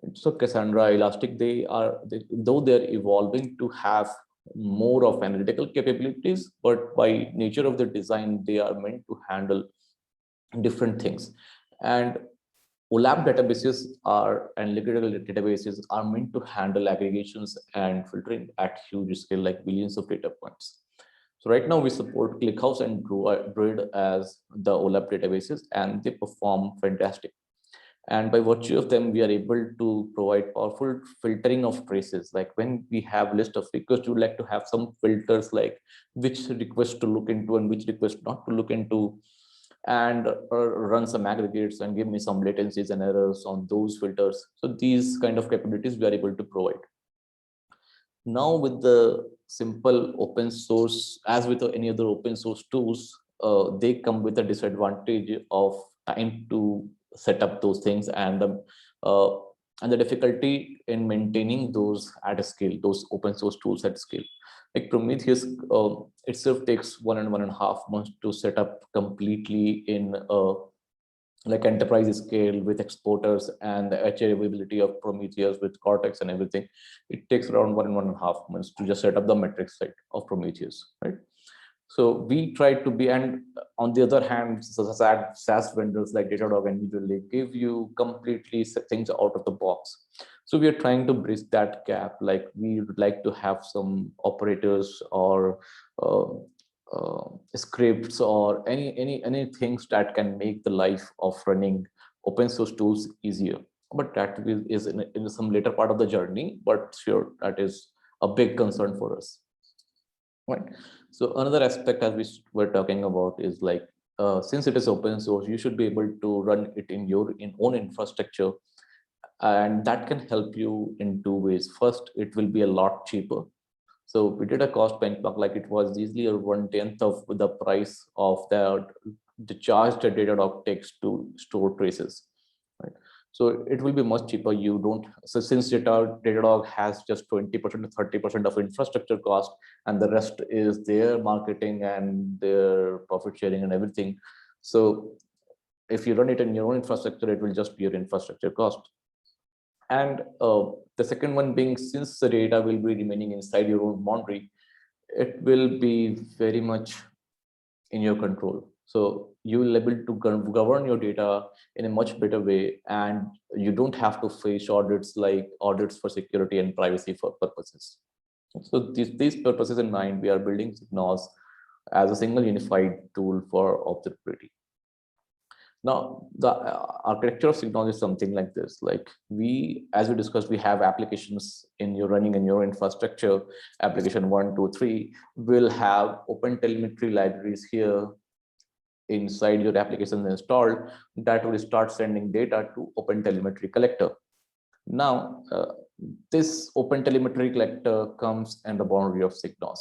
Right. So Cassandra, Elastic, though they're evolving to have more of analytical capabilities, but by nature of the design, they are meant to handle different things. And OLAP databases and liquid databases are meant to handle aggregations and filtering at huge scale, like billions of data points. So right now we support ClickHouse and Druid as the OLAP databases, and they perform fantastic. And by virtue of them, we are able to provide powerful filtering of traces. Like when we have list of requests, you would like to have some filters like which request to look into and which request not to look into, and run some aggregates and give me some latencies and errors on those filters. So these kind of capabilities we are able to provide. Now with the simple open source, as with any other open source tools, they come with a disadvantage of time to set up those things and the difficulty in maintaining those at a scale, those open source tools at scale. Like Prometheus itself takes 1.5 months to set up completely in like enterprise scale with exporters and the HA availability of Prometheus with Cortex and everything. It takes around 1.5 months to just set up the metric site of Prometheus, right? So we try to be, and on the other hand, SaaS vendors like Datadog and Neuralink give you completely things out of the box. So we are trying to bridge that gap. Like we would like to have some operators or scripts or any things that can make the life of running open source tools easier. But that is in some later part of the journey. But sure, that is a big concern for us. Right. So another aspect as we were talking about is like, since it is open source, you should be able to run it in your own infrastructure. And that can help you in two ways. First, it will be a lot cheaper. So we did a cost benchmark, like it was easily a 1/10 of the price of the charge that Datadog takes to store traces. Right. So it will be much cheaper. You don't, so since Datadog has just 20% to 30% of infrastructure cost, and the rest is their marketing and their profit sharing and everything. So if you run it in your own infrastructure, it will just be your infrastructure cost. And the second one being, since the data will be remaining inside your own boundary, it will be very much in your control. So you will be able to govern your data in a much better way, and you don't have to face audits like audits for security and privacy for purposes. So these purposes in mind, we are building Signos as a single unified tool for observability. Now, the architecture of Signos is something like this. Like as we discussed, we have applications running in your infrastructure. Application 1, 2, 3 will have OpenTelemetry libraries here inside your applications installed that will start sending data to OpenTelemetry collector. Now, this OpenTelemetry collector comes in the boundary of Signos.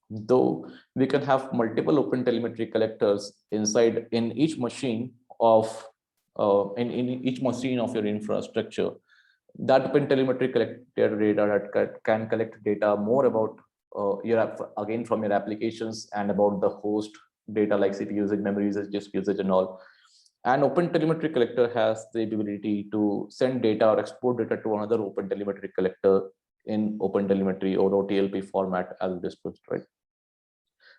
Though we can have multiple OpenTelemetry collectors inside in each machine of in each machine of your infrastructure, that OpenTelemetry collector data that can collect data more about again from your applications and about the host data like CPU usage, memory usage, disk usage, and all. And OpenTelemetry collector has the ability to send data or export data to another OpenTelemetry collector in OpenTelemetry or OTLP format, as discussed, right?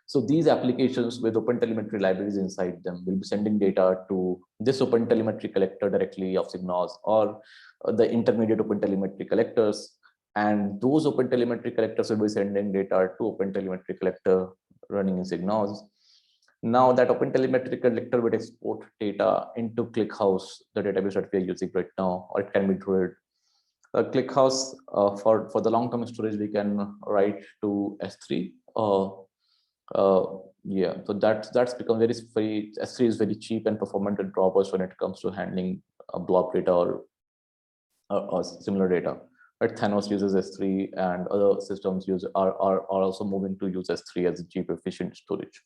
So these applications with OpenTelemetry libraries inside them will be sending data to this OpenTelemetry collector directly of Signos or the intermediate OpenTelemetry collectors. And those OpenTelemetry collectors will be sending data to OpenTelemetry collector running in Signos. Now that OpenTelemetry collector will export data into ClickHouse, the database that we are using right now, or it can be Druid. ClickHouse for the long-term storage, we can write to S3. Yeah, so that's become very S3 is very cheap and performant and robust when it comes to handling blob data or similar data. right? Thanos uses S3 and other systems are also moving to use S3 as a cheap, efficient storage.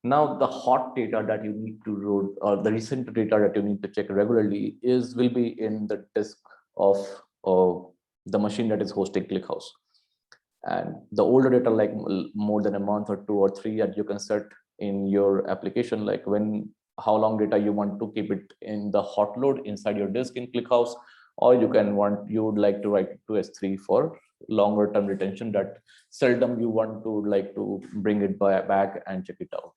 Now, the hot data that you need to load, or the recent data that you need to check regularly will be in the disk of the machine that is hosting ClickHouse. And the older data, like more than a month or 2 or 3, that you can set in your application, like how long data you want to keep it in the hot load inside your disk in ClickHouse, or you would like to write it to S3 for longer term retention that seldom you want to like to bring it back and check it out.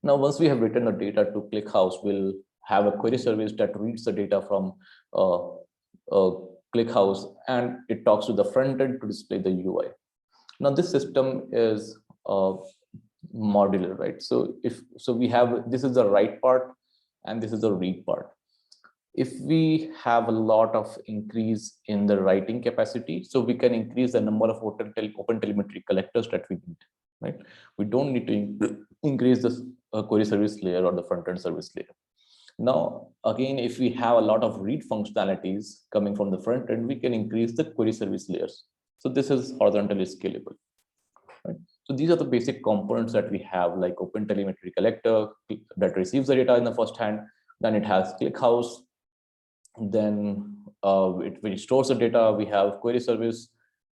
Now, once we have written the data to ClickHouse, we'll have a query service that reads the data from ClickHouse, and it talks to the front end to display the UI. Now, this system is modular, right? So we have, this is the write part and this is the read part. If we have a lot of increase in the writing capacity, so we can increase the number of open telemetry collectors that we need, right? We don't need to increase the query service layer or the front end service layer. Now, again, if we have a lot of read functionalities coming from the front end, we can increase the query service layers. So this is horizontally scalable, right? So these are the basic components that we have, like open telemetry collector that receives the data in the first hand. Then it has ClickHouse. Then it stores the data. We have query service,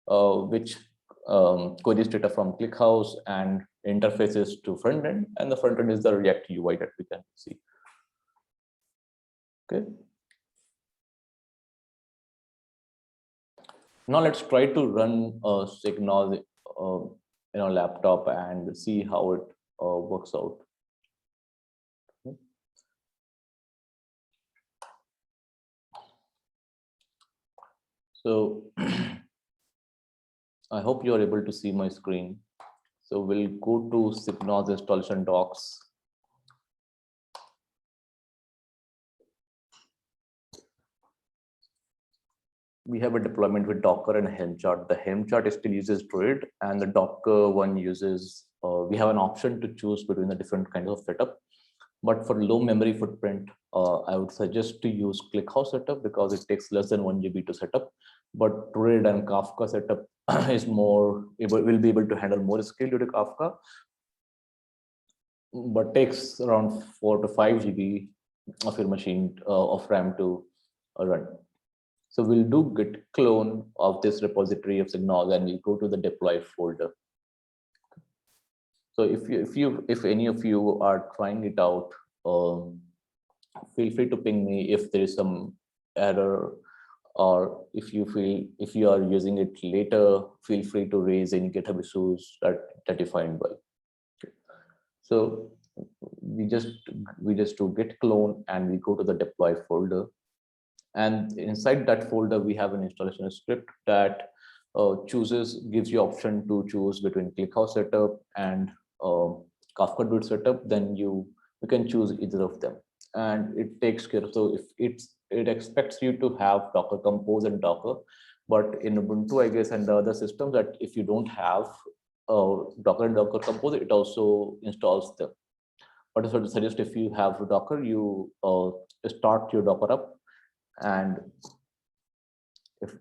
which queries data from ClickHouse and interfaces to front end. And the front end is the React UI that we can see. Okay. Now let's try to run a Signal in our laptop and see how it works out. Okay. So I hope you are able to see my screen. So we'll go to Signal's installation docs. We have a deployment with Docker and Helm chart. The Helm chart still uses Druid, and the Docker one uses, we have an option to choose between the different kinds of setup. But for low memory footprint, I would suggest to use ClickHouse setup because it takes less than 1 GB to set up. But Druid and Kafka setup is will be able to handle more scale due to Kafka, but takes around 4 to 5 GB of your machine of RAM to run. So we'll do git clone of this repository of Signal, and we'll go to the deploy folder. So if any of you are trying it out, feel free to ping me if there is some error, or if you are using it later, feel free to raise any GitHub issues that you find well. Okay. So we just do git clone and we go to the deploy folder. And inside that folder, we have an installation script that gives you option to choose between ClickHouse setup and Kafka Druid setup. Then you can choose either of them, and it takes care of. So if it expects you to have Docker Compose and Docker, but in Ubuntu, I guess, and the other systems, that if you don't have Docker and Docker Compose, it also installs them. But I would suggest if you have Docker, you start your Docker up. And if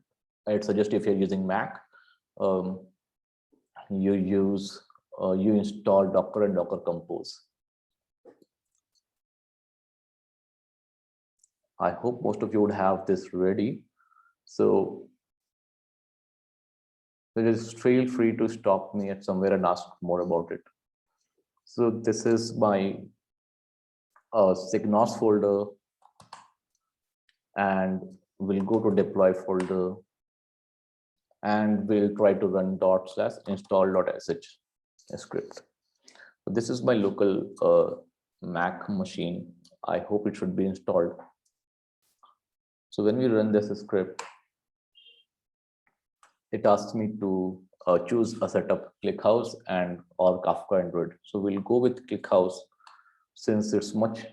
I'd suggest, if you're using Mac, you install Docker and Docker Compose. I hope most of you would have this ready. So just feel free to stop me at somewhere and ask more about it. So this is my Signos folder, and we'll go to deploy folder, and we'll try to run /install.sh script. So this is my local Mac machine. I hope it should be installed. So when we run this script, it asks me to choose a setup, ClickHouse and or Kafka and Druid. So we'll go with ClickHouse since it's much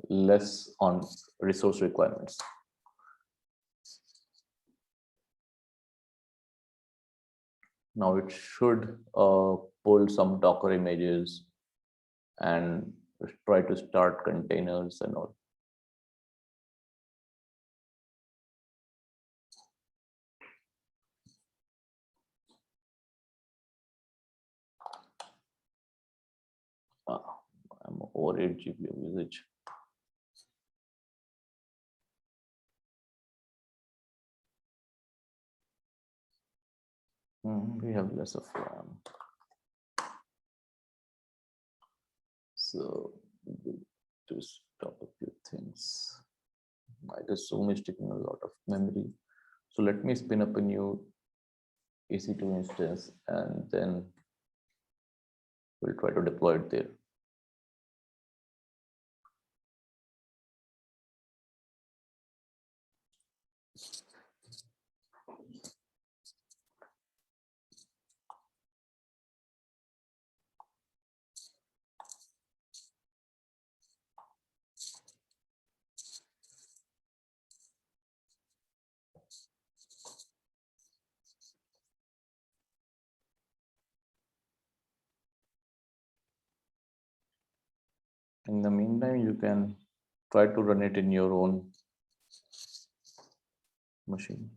less on resource requirements. Now it should pull some Docker images and try to start containers and all. I'm over 8 GB of usage. We have less of RAM. So to stop a few things. I guess Zoom is taking a lot of memory. So let me spin up a new EC2 instance and then we'll try to deploy it there. In the meantime, you can try to run it in your own machine.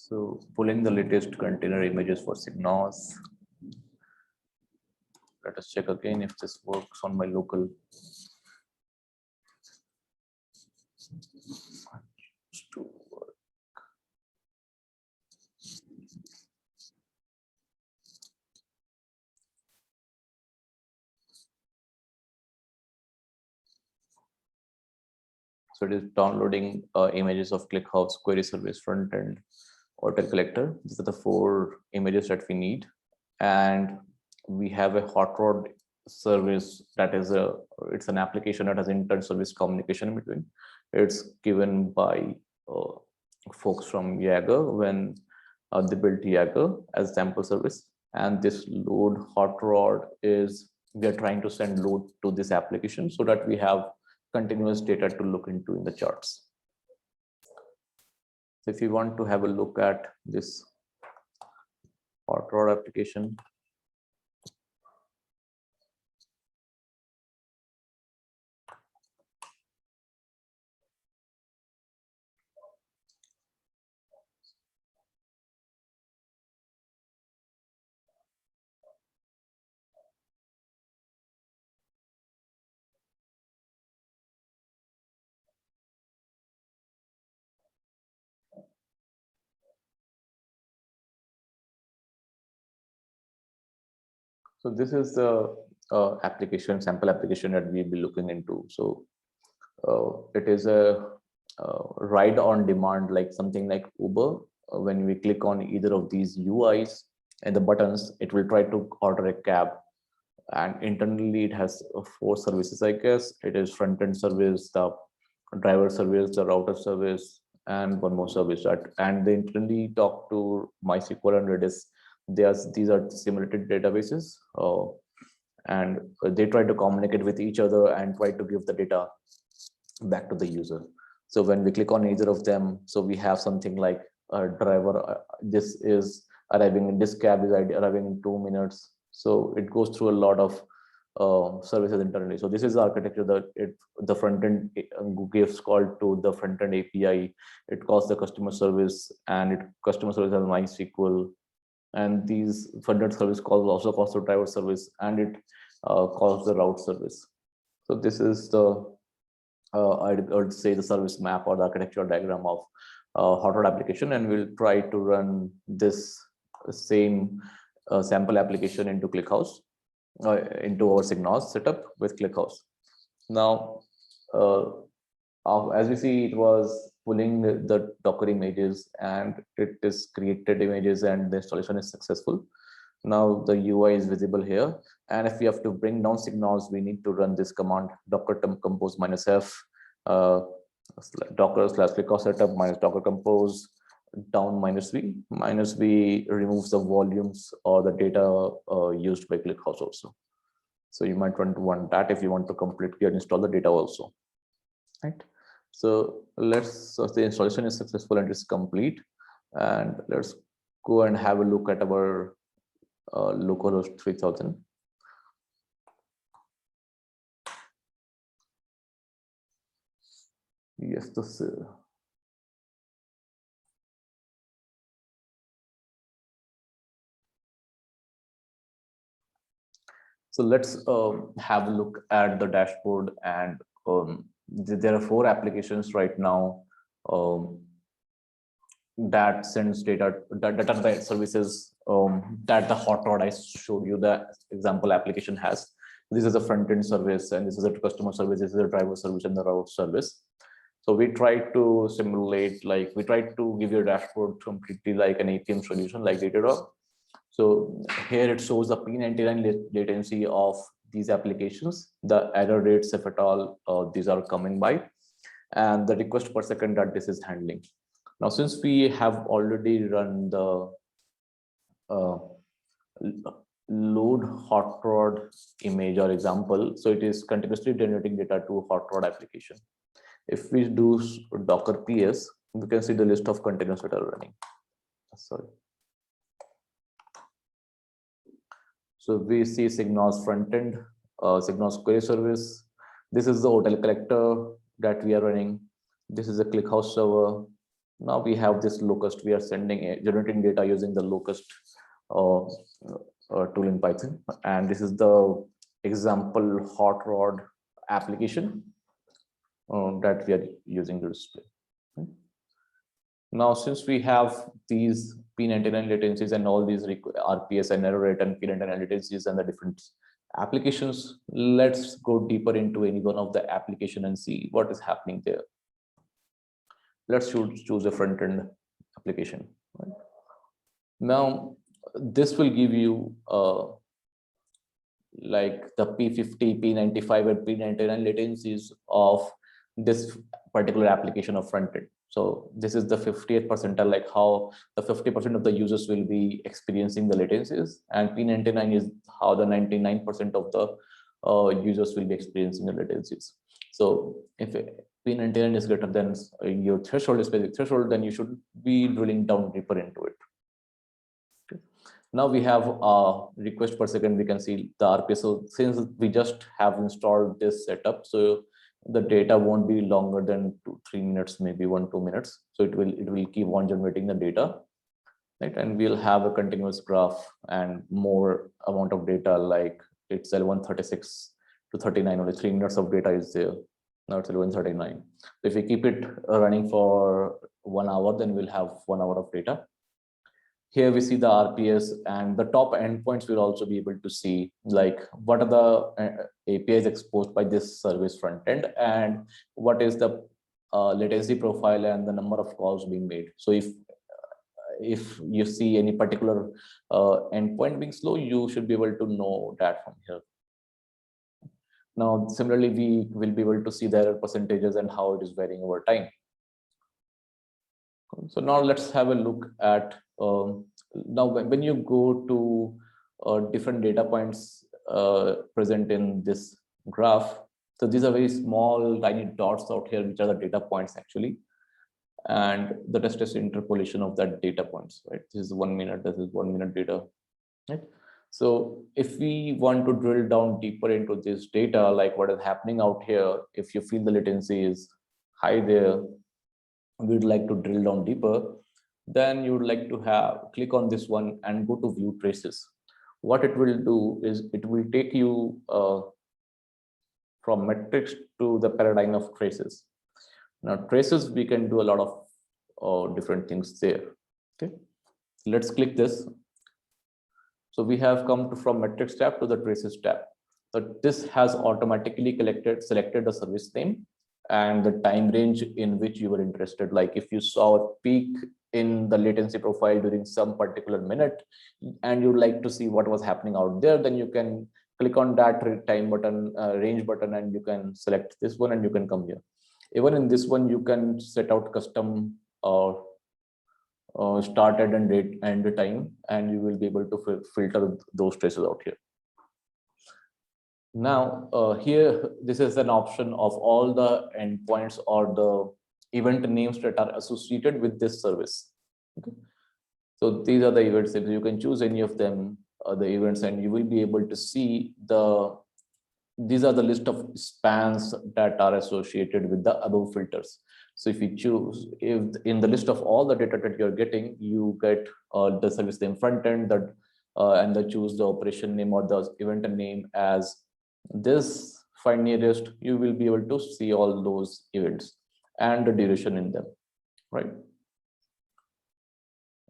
So pulling the latest container images for Signos. Let us check again if this works on my local. To work. So it is downloading images of ClickHouse, query service, front end, hotel collector. These are the 4 images that we need. And we have a hot rod service that is it's an application that has inter-service communication in between. It's given by folks from Jaeger when they built Jaeger as sample service. And this load hot rod is, we are trying to send load to this application so that we have continuous data to look into in the charts. So if you want to have a look at this hot rod application, so this is the application, sample application that we'll be looking into. So it is a ride on demand, like something like Uber. When we click on either of these UIs and the buttons, it will try to order a cab. And internally, it has 4 services, I guess. It is front-end service, the driver service, the router service, and one more service. And they internally talk to MySQL and Redis. These are simulated databases, and they try to communicate with each other and try to give the data back to the user. So when we click on either of them, so we have something like a driver, this is arriving, this cab is arriving in 2 minutes. So it goes through a lot of services internally. So this is the architecture that the front end gives call to the front end API. It calls the customer service, and customer service has MySQL. And these front end service calls also calls the driver service, and it calls the route service. So this is the I would say the service map or the architectural diagram of hot rod application, and we'll try to run this same sample application into ClickHouse, into our Signos setup with ClickHouse. Now, as we see, it was pulling the Docker images, and it is created images and the installation is successful. Now the UI is visible here. And if we have to bring down signals, we need to run this command docker compose -f docker/ClickHouse setup -docker compose down -v. -v removes the volumes or the data used by ClickHouse also. So you might want that if you want to completely uninstall the data also, right? So the installation is successful and it's complete. And let's go and have a look at our localhost 3000. Yes, this. So let's have a look at the dashboard, and there are 4 applications right now that sends data, data services that the hot rod I showed you the example application has. This is a front-end service, and this is a customer service, this is a driver service, and the route service. So we try to simulate, like we try to give you a dashboard completely like an APM solution like Datadog. So here it shows the P99 latency of these applications, the error rates, if at all these are coming by, and the request per second that this is handling. Now, since we have already run the load hot rod image or example, so it is continuously generating data to hot rod application. If we do docker ps, we can see the list of containers that are running. Sorry. So we see Signals front end, Signals query service. This is the hotel collector that we are running. This is a ClickHouse server. Now we have this locust. We are generating data using the locust tool in Python. And this is the example hot rod application that we are using to display. Now, since we have these P99 latencies and all these RPS and error rate and P99 latencies and the different applications, let's go deeper into any one of the application and see what is happening there. Let's choose a front-end application. Right? Now, this will give you like the P50, P95, and P99 latencies of this particular application of front-end. So this is the 50th percentile, like how the 50% of the users will be experiencing the latencies, and P99 is how the 99% of the users will be experiencing the latencies. So if P99 is greater than your threshold, is specific threshold, then you should be drilling down deeper into it. Okay. Now we have request per second. We can see the RPS. So since we just have installed this setup, so the data won't be longer than 2-3 minutes, maybe 1-2 minutes. So it will keep on generating the data, right? And we'll have a continuous graph and more amount of data, like it's L136 to 39, only 3 minutes of data is there. Now it's L139. So if we keep it running for 1 hour, then we'll have 1 hour of data. Here we see the RPS, and the top endpoints will also be able to see like what are the APIs exposed by this service front end, and what is the latency profile and the number of calls being made. So if you see any particular endpoint being slow, you should be able to know that from here. Now, similarly, we will be able to see the error percentages and how it is varying over time. So now let's have a look at now when you go to different data points present in this graph. So these are very small tiny dots out here, which are the data points actually, and the test is interpolation of that data points, right? This is 1 minute, this is 1 minute data, right? So if we want to drill down deeper into this data, like what is happening out here, if you feel the latency is high there, we'd like to drill down deeper, then you would like to click on this one and go to view traces. What it will do is it will take you from metrics to the paradigm of traces. Now traces, we can do a lot of different things there. Okay, let's click this. So we have come from metrics tab to the traces tab. So this has automatically selected the service name and the time range in which you were interested. Like if you saw a peak in the latency profile during some particular minute and you'd like to see what was happening out there, then you can click on that time button, range button, and you can select this one and you can come here. Even in this one, you can set out custom started and date and the time, and you will be able to filter those traces out here. Now, here, this is an option of all the endpoints or the event names that are associated with this service. Okay. So these are the events. If you can choose any of them, the events, and you will be able to see these are the list of spans that are associated with the above filters. So if you choose, if in the list of all the data that you're getting, you get the service name front end, that and then choose the operation name or the event name as this, find nearest, you will be able to see all those events and the duration in them, right?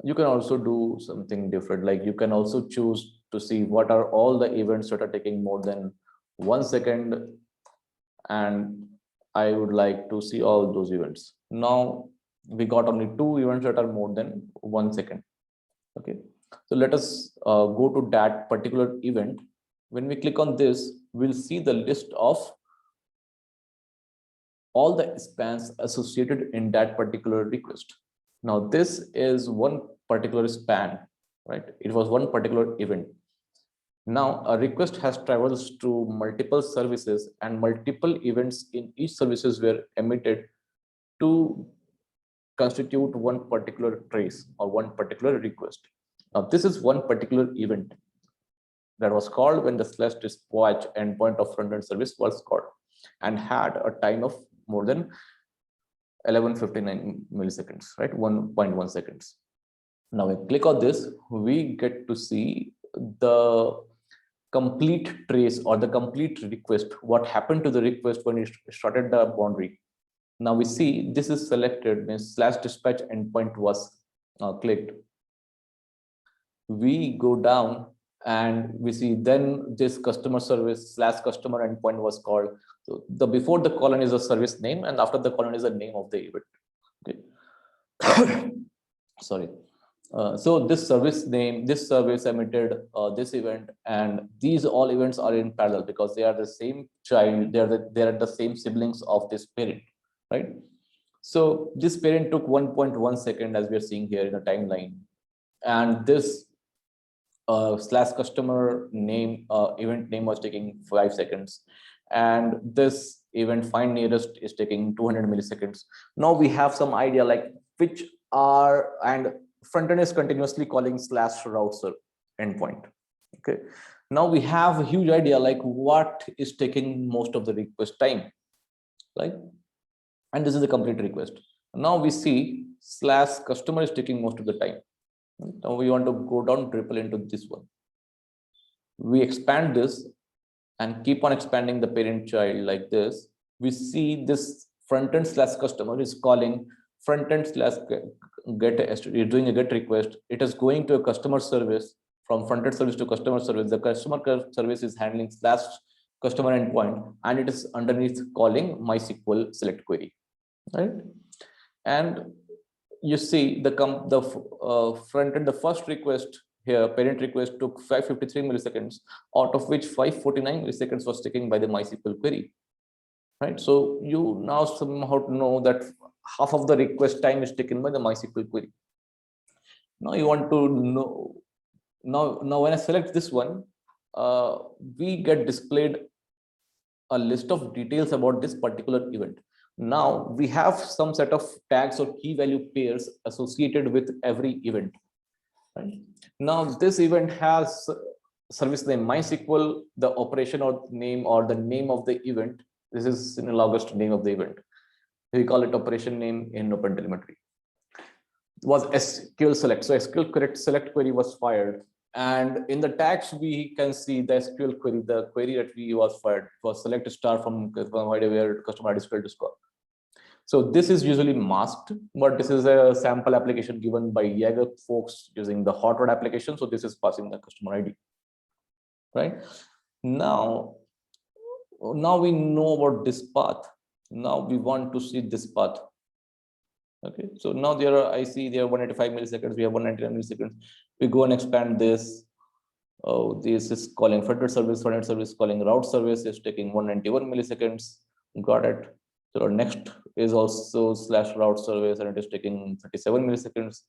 You can also do something different, like you can also choose to see what are all the events that are taking more than 1 second, and I would like to see all those events. Now we got only 2 events that are more than 1 second. Okay, so let us go to that particular event. When we click on this, we'll see the list of all the spans associated in that particular request. Now this is one particular span, right? It was one particular event. Now a request has traveled to multiple services and multiple events in each services were emitted to constitute one particular trace or one particular request. Now this is one particular event that was called when the / dispatch endpoint of front-end service was called and had a time of more than 1159 milliseconds, right? 1.1 seconds. Now we click on this, we get to see the complete trace or the complete request, what happened to the request when it started the boundary. Now we see this is selected, means / dispatch endpoint was clicked. We go down and we see then this customer service / customer endpoint was called. So the before the colon is a service name and after the colon is the name of the event. Okay. Sorry. So this service name, this service emitted this event, and these all events are in parallel because they are the same child, they are the same siblings of this parent, right? So this parent took 1.1 second, as we are seeing here in a timeline, and this / customer name event name was taking 5 seconds, and this event find nearest is taking 200 milliseconds. Now we have some idea like which are, and front end is continuously calling / route endpoint. Okay, now we have a huge idea like what is taking most of the request time, right? And this is a complete request. Now we see / customer is taking most of the time. Now we want to go down triple into this one. We expand this and keep on expanding the parent child like this. We see this front end / customer is calling front end / get, is doing a get request. It is going to a customer service, from front end service to customer service. The customer service is handling / customer endpoint, and it is underneath calling MySQL select query, right? And you see the front end, the first request here, parent request took 553 milliseconds, out of which 549 milliseconds was taken by the MySQL query, right? So you now somehow know that half of the request time is taken by the MySQL query. Now you want to know, now when I select this one, we get displayed a list of details about this particular event. Now we have some set of tags or key value pairs associated with every event, right? Now this event has service name MySQL, the operation or name or the name of the event. This is analogous to name of the event. We call it operation name in OpenTelemetry. Was SQL select. So SQL correct select query was fired. And in the tags, we can see the SQL query, the query that we was fired was select star from where customer ID square to score. So this is usually masked, but this is a sample application given by Jaeger folks using the hot rod application. So this is passing the customer ID, right? Now we know about this path. Now we want to see this path. Okay, so now there are, I see there are 185 milliseconds, we have 199 milliseconds. We go and expand this. Oh, this is calling fronted service calling route service is taking 191 milliseconds. Got it. So our next is also slash route service and it is taking 37 milliseconds.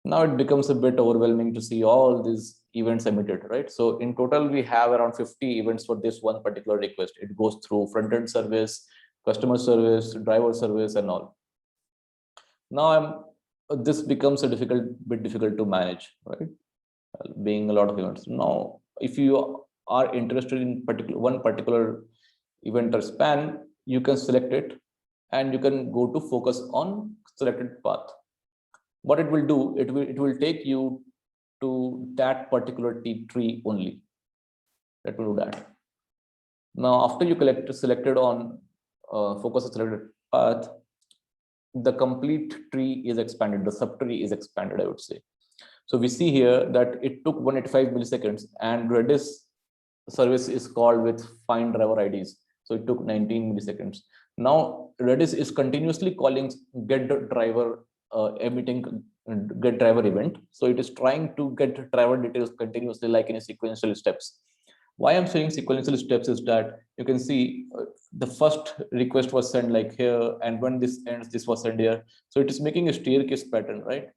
Now it becomes a bit overwhelming to see all these events emitted, right? So in total, we have around 50 events for this one particular request. It goes through front-end service, customer service, driver service, and all. Now this becomes a bit difficult to manage, right? Being a lot of events. Now, if you are interested in one particular event or span, you can select it and you can go to focus on selected path. What it will do, it will take you to that particular tree only. Let me do that. Now, after you selected on focus on selected path, the complete tree is expanded, the subtree is expanded, I would say. So we see here that it took 185 milliseconds and Redis service is called with find driver IDs. So it took 19 milliseconds. Now Redis is continuously calling get driver emitting get driver event. So it is trying to get driver details continuously like in a sequential steps. Why I'm saying sequential steps is that you can see the first request was sent like here, and when this ends, this was sent here. So it is making a staircase pattern, right?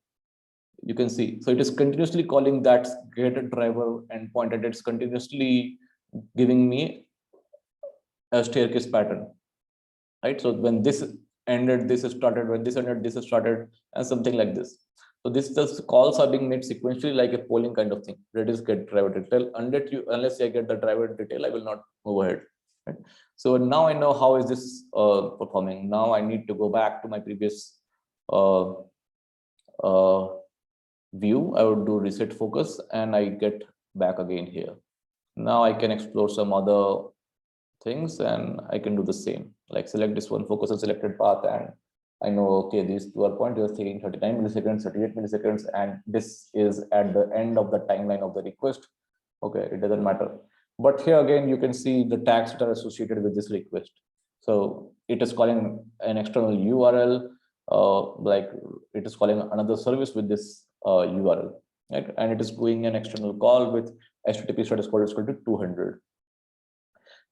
You can see. So it is continuously calling that get driver endpoint, and it's continuously giving me a staircase pattern, right? So when this ended, this is started. When this ended, this is started, and something like this. So this just calls are being made sequentially like a polling kind of thing. Redis get driver detail. Unless I get the driver detail, I will not move ahead. Right? So now I know how is this performing. Now I need to go back to my previous view. I would do reset focus and I get back again here. Now I can explore some other things and I can do the same, like select this one, focus on selected path, and I know, okay, these two are pointers taking 39 milliseconds, 38 milliseconds, and this is at the end of the timeline of the request. Okay, it doesn't matter. But here again, you can see the tags that are associated with this request. So it is calling an external URL, like it is calling another service with this URL, right? And it is doing an external call with HTTP status code is equal to 200.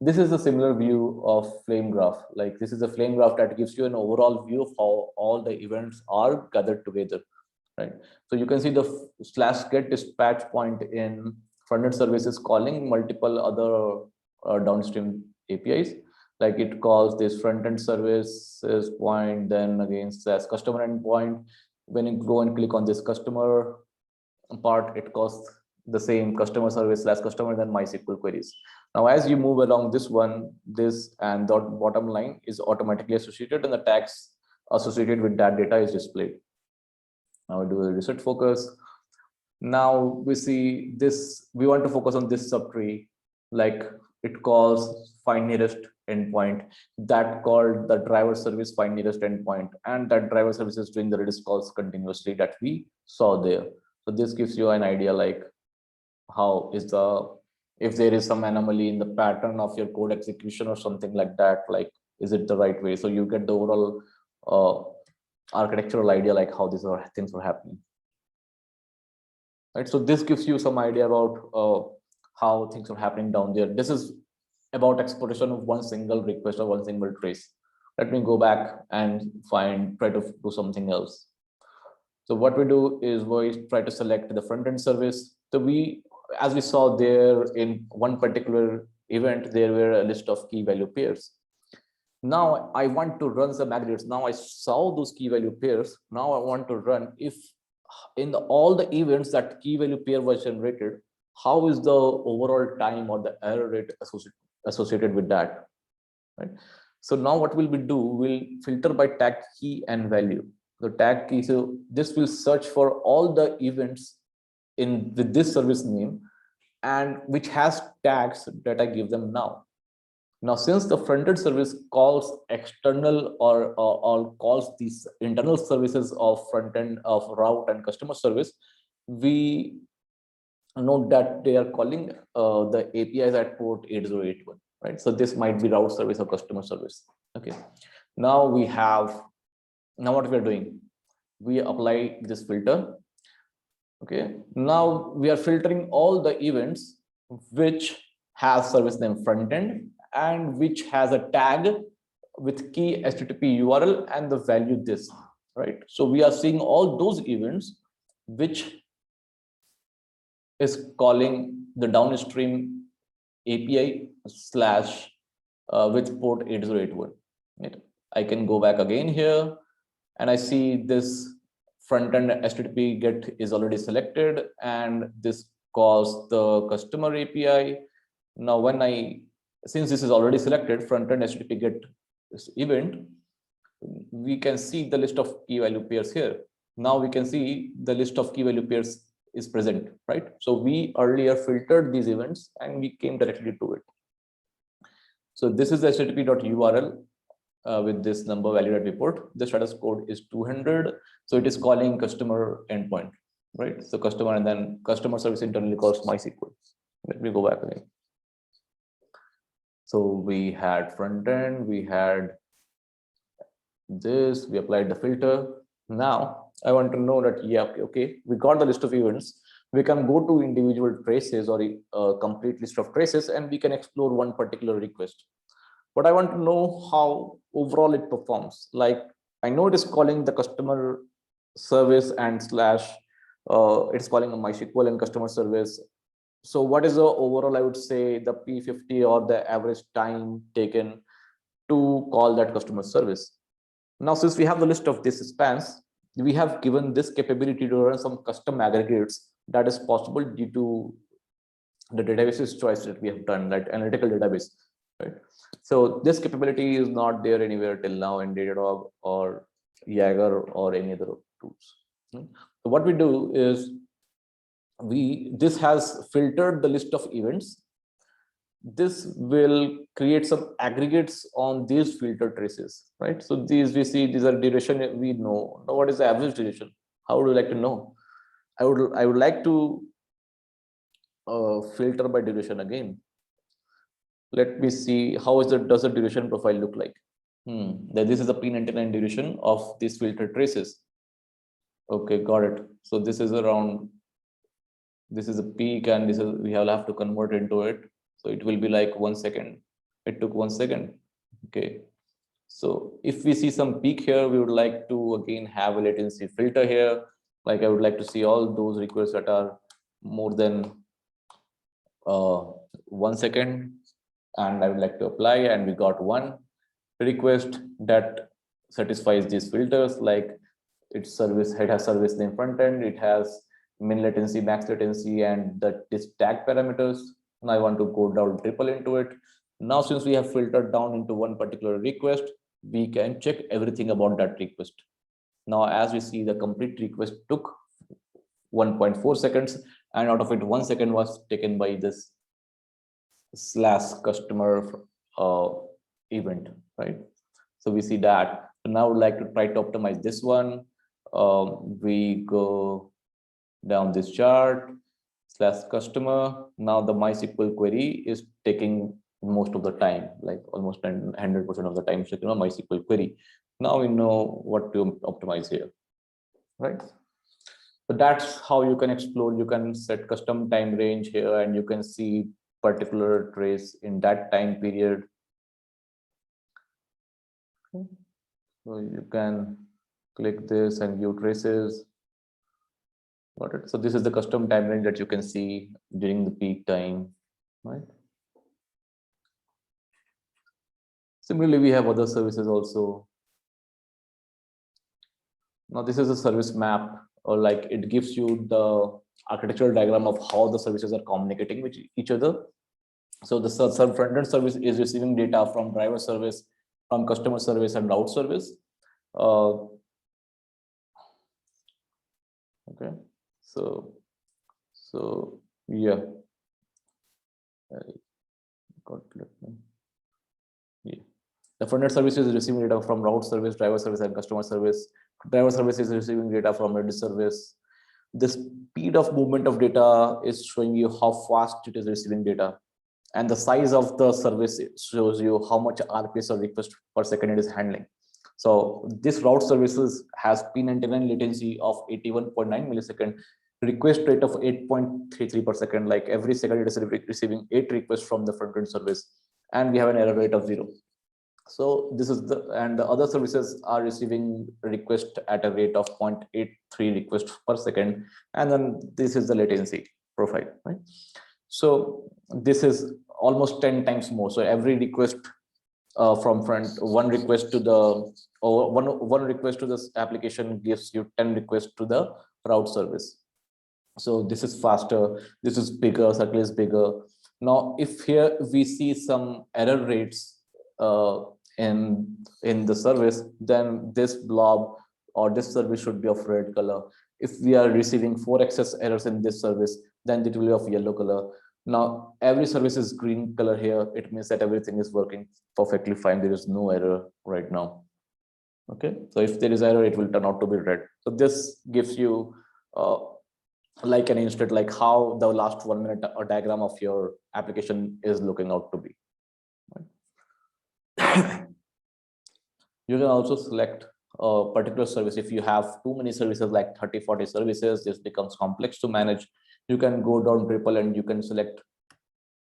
This is a similar view of flame graph. Like this is a flame graph that gives you an overall view of how all the events are gathered together, right? So you can see the /get dispatch point in front-end services calling multiple other downstream APIs. Like it calls this front-end services point, then again / customer endpoint. When you go and click on this customer part, it calls the same customer service / customer, then MySQL queries. Now, as you move along this one, this and the bottom line is automatically associated and the tags associated with that data is displayed. Now we do a reset focus. Now we see this, we want to focus on this subtree, like it calls find nearest endpoint, that called the driver service find nearest endpoint, and that driver service is doing the Redis calls continuously that we saw there. So this gives you an idea like how is if there is some anomaly in the pattern of your code execution or something like that, like is it the right way? So you get the overall architectural idea like how these things are happening, right? So this gives you some idea about how things are happening down there. This is about exploitation of one single request or one single trace. Let me go back and try to do something else. So what we do is we try to select the front-end service. So as we saw there in one particular event, there were a list of key value pairs. Now I want to run some aggregates. Now I saw those key value pairs. Now I want to run if in all the events that key value pair was generated, how is the overall time or the error rate associated with that, right? So now what will we do? We'll filter by tag key and value. The tag key, so this will search for all the events with this service name and which has tags that I give them now. Now, since the front-end service calls external or calls these internal services of front-end of route and customer service, we note that they are calling the APIs at port 8081. right? So this might be route service or customer service. Okay. Now what we are doing, we apply this filter. Okay. Now we are filtering all the events which have service name front end and which has a tag with key HTTP URL and the value this, right? So we are seeing all those events which is calling the downstream API slash with port 8081. Right? I can go back again here and I see this front end HTTP GET is already selected and this calls the customer API. Now since this is already selected, front end HTTP GET this event, we can see the list of key value pairs here. Now we can see the list of key value pairs is present, right? So we earlier filtered these events and we came directly to it. So this is the http.url with this number value that we put. The status code is 200. So it is calling customer endpoint, right? So customer and then customer service internally calls MySQL. Let me go back again. So we had front end, we had this, we applied the filter. Now I want to know that, yeah, okay, we got the list of events. We can go to individual traces or a complete list of traces and we can explore one particular request. But I want to know how overall it performs. Like I know it is calling the customer service and slash, it's calling a MySQL and customer service. So what is the overall, I would say, the P50 or the average time taken to call that customer service? Now, since we have the list of these spans, we have given this capability to run some custom aggregates that is possible due to the databases choice that we have done, like analytical database, right? So this capability is not there anywhere till now in Datadog or Jaeger or any other tools. So what we do is this has filtered the list of events. This will create some aggregates on these filter traces, right? So these we see, these are duration we know. Now what is the average duration? How would you like to know? I would like to filter by duration again. Let me see how does the duration profile look like. This is the P99 duration of these filter traces. Okay, got it. So this is a peak and this is, we have to convert into it. So it will be like 1 second. It took 1 second. Okay. So if we see some peak here, we would like to again have a latency filter here. Like I would like to see all those requests that are more than 1 second. And I would like to apply, and we got one request that satisfies these filters, like it has service name front end, it has min latency, max latency, and this tag parameters. Now I want to go down triple into it. Now, since we have filtered down into one particular request, we can check everything about that request. Now, as we see, the complete request took 1.4 seconds, and out of it, 1 second was taken by this / customer event, right? So we see that. So now I would like to try to optimize this one. We go down this chart / customer. Now the MySQL query is taking most of the time, like almost 100% of the time, so MySQL query. Now we know what to optimize here, right? So that's how you can explore. You can set custom time range here, and you can see particular trace in that time period. So you can click this and view traces. Got it. So this is the custom time range that you can see during the peak time, right? Similarly, we have other services also. Now this is a service map, or like it gives you the architectural diagram of how the services are communicating with each other. So the front-end service is receiving data from driver service, from customer service, and route service. Okay, so yeah, the front-end service is receiving data from route service, driver service, and customer service. Driver service is receiving data from Redis service. The speed of movement of data is showing you how fast it is receiving data. and the size of the service shows you how much RPS or request per second it is handling. So this route services has P99 latency of 81.9 millisecond, request rate of 8.33 per second. Like every second it is receiving 8 requests from the front end service, and we have an error rate of 0. So this is the other services are receiving request at a rate of 0.83 requests per second, and then this is the latency profile, right? So this is almost 10 times more. So every request from front, one request to the or one request to this application gives you 10 requests to the route service. So this is faster, this is bigger, circle is bigger. Now if here we see some error rates in the service, then this blob or this service should be of red color. If we are receiving 4xs errors in this service, then it will be of yellow color. Now every service is green color here. It means that everything is working perfectly fine. There is no error right now. Okay, so if there is error, it will turn out to be red. So this gives you like an instant, like how the last 1 minute a diagram of your application is looking out to be. You can also select a particular service. If you have too many services, like 30-40 services, this becomes complex to manage. You can go down triple and you can select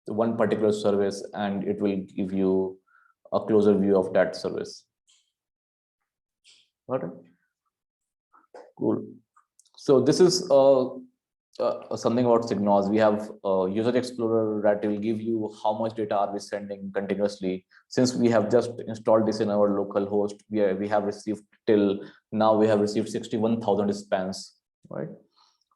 one particular service, and it will give you a closer view of that service. Got it? Cool. So this is something about Signos. We have a user explorer that will give you how much data are we sending continuously. Since we have just installed this in our local host, we have received till now, we have received 61,000 spans, right?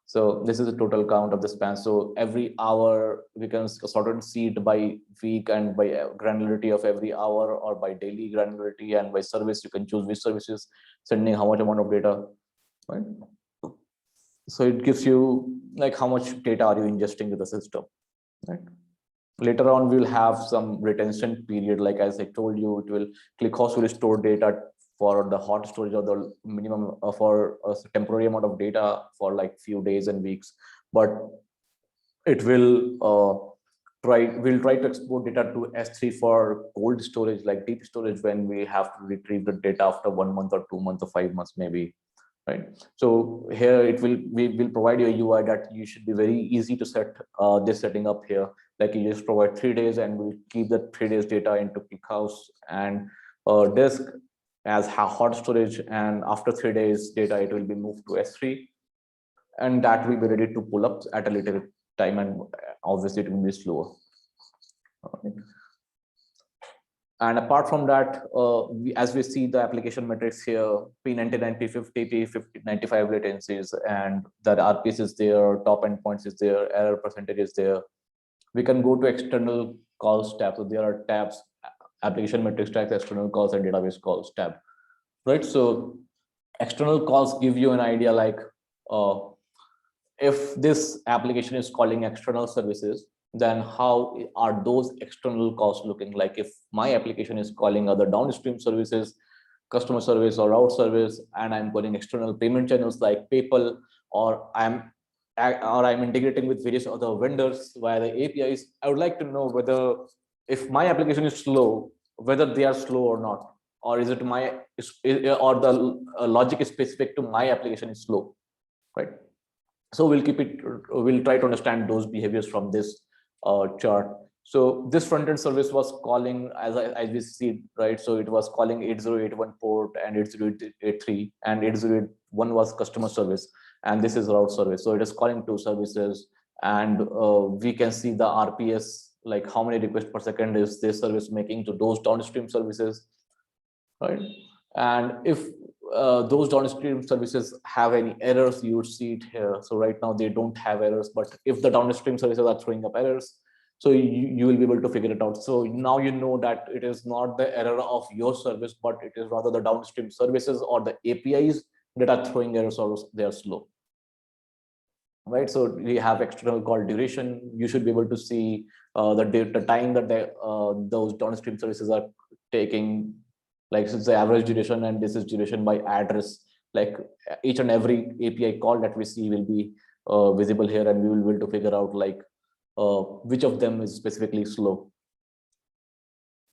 So this is the total count of the spans. So every hour we can sort of see it by week and by granularity of every hour, or by daily granularity, and by service you can choose which service is sending how much amount of data, right? So it gives you like how much data are you ingesting to the system, right? Later on we'll have some retention period. Like as I told you, it will ClickHouse will store data for the hot storage or the minimum for a temporary amount of data for like few days and weeks, but it will try to export data to S3 for cold storage, like deep storage, when we have to retrieve the data after 1 month or 2 months or 5 months maybe, right? So here we will provide you a UI that you should be very easy to set this setting up here. Like you just provide 3 days and we'll keep the 3 days data into ClickHouse and disk as hot storage, and after 3 days data it will be moved to S3, and that will be ready to pull up at a later time, and obviously it will be slower. Okay. And apart from that, as we see the application metrics here, P99, P50, P95 latencies, and that RPS is there, top endpoints is there, error percentage is there. We can go to external calls tab. So there are tabs: application metrics tab, external calls, and database calls tab, right? So external calls give you an idea, like if this application is calling external services, then how are those external calls looking like? If my application is calling other downstream services, customer service or route service, and I'm calling external payment channels like PayPal, or I'm integrating with various other vendors via the APIs, I would like to know whether, if my application is slow, whether they are slow or not, or is it or the logic is specific to my application is slow, right? So we'll try to understand those behaviors from this chart. So this front-end service was calling, as we see, right? So it was calling 8081 port and 8083, and 8081 was customer service, and this is route service. So it is calling 2 services, and we can see the RPS, like how many requests per second is this service making to those downstream services, right? And if those downstream services have any errors, you would see it here. So right now they don't have errors, but if the downstream services are throwing up errors, so you will be able to figure it out. So now you know that it is not the error of your service, but it is rather the downstream services or the APIs that are throwing errors, or they are slow, right? So we have external call duration. You should be able to see the time that those downstream services are taking. Like this is the average duration, and this is duration by address. Like each and every API call that we see will be visible here, and we will be able to figure out like which of them is specifically slow.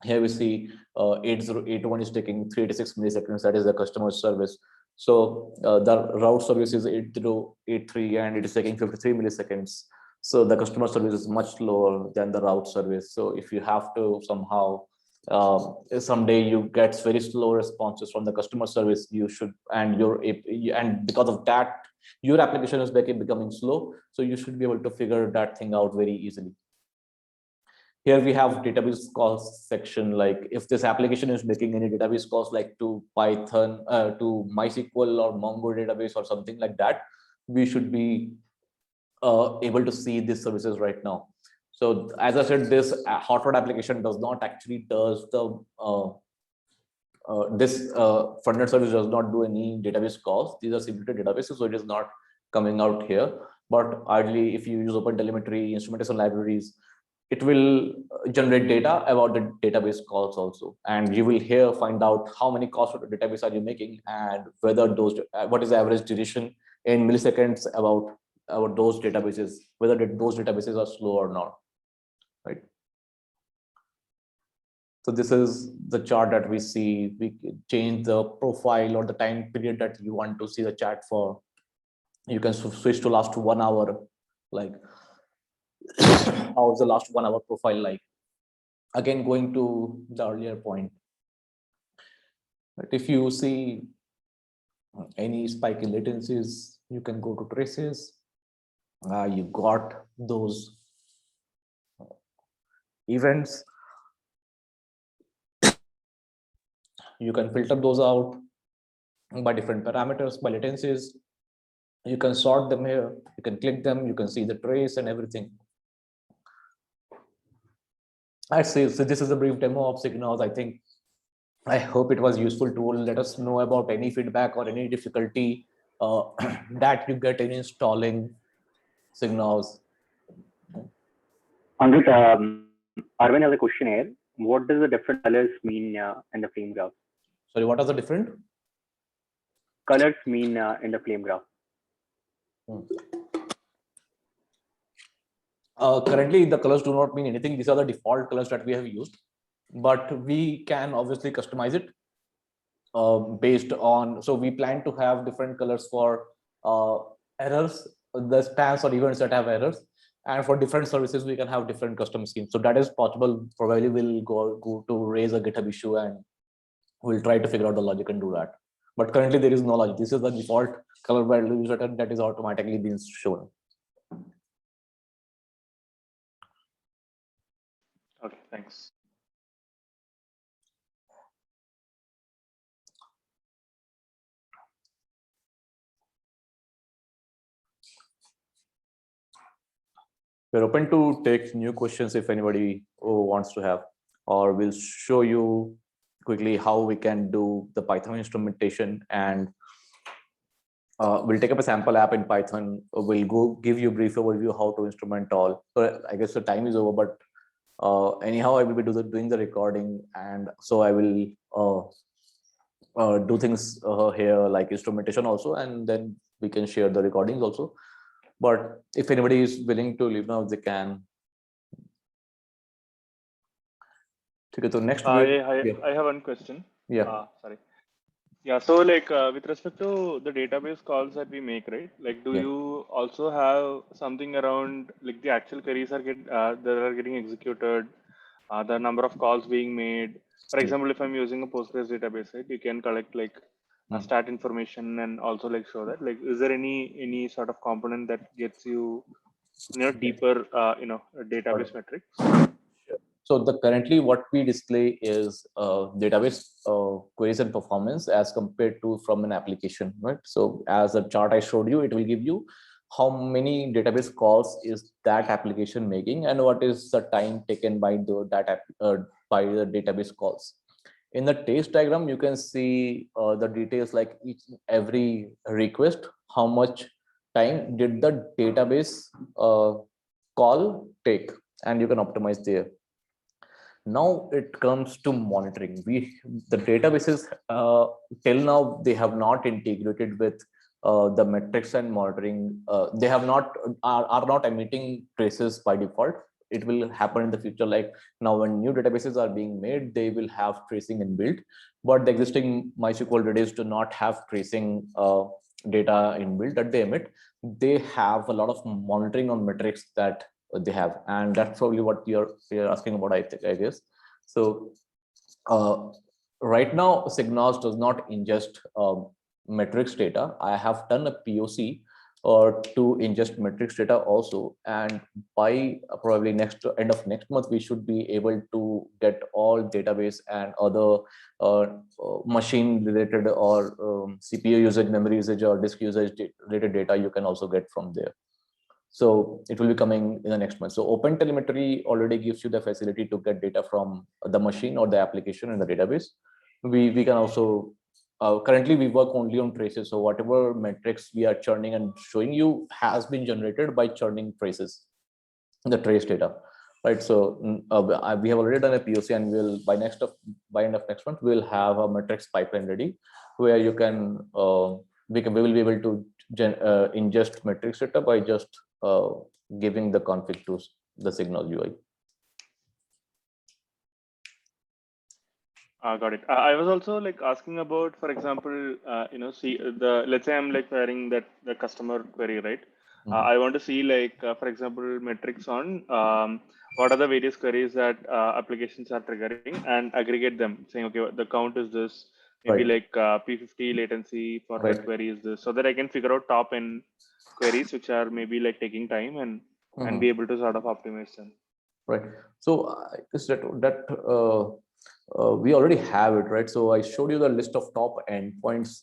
Here we see 8081 is taking 386 milliseconds. That is the customer service. So the route service is 8083 and it is taking 53 milliseconds. So the customer service is much slower than the route service. So if you have to somehow someday you get very slow responses from the customer service, you should, and because of that, your application is becoming slow. So you should be able to figure that thing out very easily. Here we have database calls section. Like if this application is making any database calls like to Python, to MySQL or Mongo database or something like that, we should be able to see these services right now. So as I said, this hot rod application does not actually does the this frontend service does not do any database calls. These are simulated databases, so it is not coming out here. But ideally, if you use OpenTelemetry instrumentation libraries, it will generate data about the database calls also, and you will here find out how many calls to the database are you making and whether those what is the average duration in milliseconds about those databases, whether those databases are slow or not, right? So this is the chart that we see. We change the profile or the time period that you want to see the chat for. You can switch to last 1 hour, like how is the last 1 hour profile like? Again, going to the earlier point, but if you see any spike in latencies, you can go to traces. You got those events. You can filter those out by different parameters, by latencies. You can sort them here. You can click them. You can see the trace and everything. I see. So this is a brief demo of Signals. I hope it was useful tool. Let us know about any feedback or any difficulty that you get in installing Signals. Ankit, Arvind has a question here. What does the different colors mean in the flame graph? Sorry, what are the different Colors mean in the flame graph? Currently, the colors do not mean anything. These are the default colors that we have used, but we can obviously customize it based on. So we plan to have different colors for errors, the spans or events that have errors, and for different services we can have different custom schemes. So that is possible. Probably we'll go to raise a GitHub issue and we'll try to figure out the logic and do that. But currently there is no logic. This is the default color value that is automatically being shown. Okay, thanks. We're open to take new questions if anybody wants to have, or we'll show you quickly how we can do the Python instrumentation, and we'll take up a sample app in Python. We'll go give you a brief overview how to instrument all. So I guess the time is over, but anyhow, I will be doing the recording, and so I will do things here like instrumentation also, and then we can share the recordings also. But if anybody is willing to leave now, they can. Okay, so next I have one question. Yeah. Sorry. Yeah. So like with respect to the database calls that we make, right? Like, do you also have something around like the actual queries that are getting executed, the number of calls being made? For example, if I'm using a Postgres database, right, you can collect like stat information and also like show that. Like, is there any sort of component that gets you, deeper, database metrics? So the currently what we display is database queries and performance as compared to from an application, right? So as a chart I showed you, it will give you how many database calls is that application making and what is the time taken by by the database calls. In the taste diagram, you can see the details like every request, how much time did the database call take, and you can optimize there. Now it comes to monitoring. The databases till now they have not integrated with the metrics and monitoring, they have not are not emitting traces by default. It will happen in the future. Like now, when new databases are being made, they will have tracing inbuilt, but the existing MySQL database do not have tracing data inbuilt that they emit. They have a lot of monitoring on metrics that they have, and that's probably what you're asking about, I think, I guess. So right now, Signos does not ingest metrics data. I have done a POC to ingest metrics data also, and by probably end of next month, we should be able to get all database and other machine related or CPU usage, memory usage, or disk usage related data you can also get from there. So it will be coming in the next month. So OpenTelemetry already gives you the facility to get data from the machine or the application in the database. We can also currently we work only on traces. So whatever metrics we are churning and showing you has been generated by churning traces, the trace data, right? So we have already done a POC, and we'll by end of next month we'll have a metrics pipeline ready, where you can we will be able to ingest metrics data by just giving the config to the Signal UI. Got it. I was also like asking about, for example, let's say I'm like querying the customer query, right? I want to see like, for example, metrics on what are the various queries that applications are triggering, and aggregate them, saying, okay, the count is this, maybe like P50 latency for that query is this, so that I can figure out top end queries which are maybe like taking time and be able to sort of optimize them. Right. So we already have it, right? So I showed you the list of top endpoints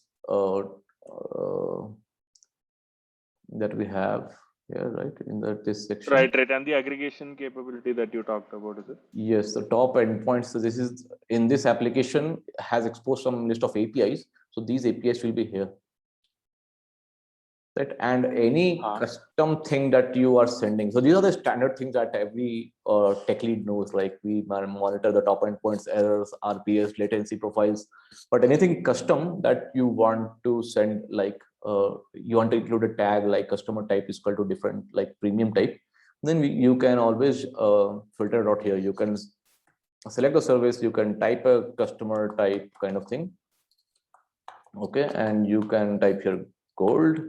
that we have here, right, in this section. Right, and the aggregation capability that you talked about, is it? Yes, the top endpoints. So this is in this application has exposed some list of APIs. So these APIs will be here. Right, and any custom thing that you are sending. So these are the standard things that every tech lead knows. Like we monitor the top endpoints, errors, RPS, latency profiles. But anything custom that you want to send, like you want to include a tag like customer type is equal to different, like premium type, then you can always filter it out here. You can select the service. You can type a customer type kind of thing. Okay, and you can type here gold.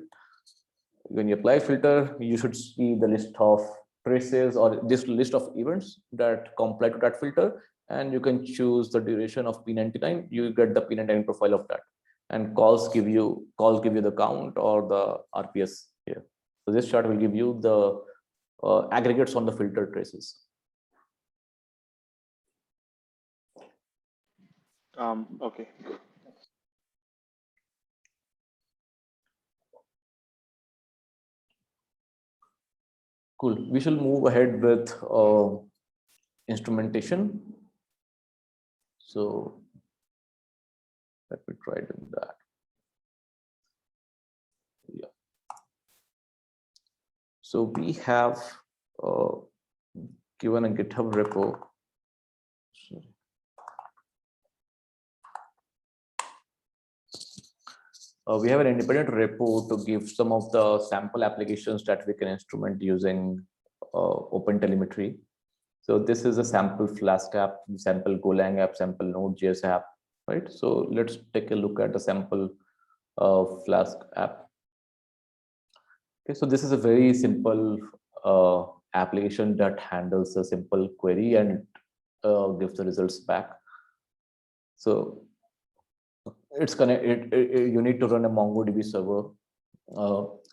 When you apply filter, you should see the list of traces or this list of events that comply to that filter, and you can choose the duration of P99. You get the P99 profile of that, and calls give you the count or the RPS here. So this chart will give you the aggregates on the filter traces. Okay. Cool. We shall move ahead with instrumentation. So let me try doing that. Yeah. So we have given a GitHub repo. Sorry. We have an independent repo to give some of the sample applications that we can instrument using OpenTelemetry. So this is a sample Flask app, sample Golang app, sample Node.js app, right? So let's take a look at the sample Flask app. Okay, so this is a very simple application that handles a simple query and gives the results back. So it's connected. You need to run a MongoDB server.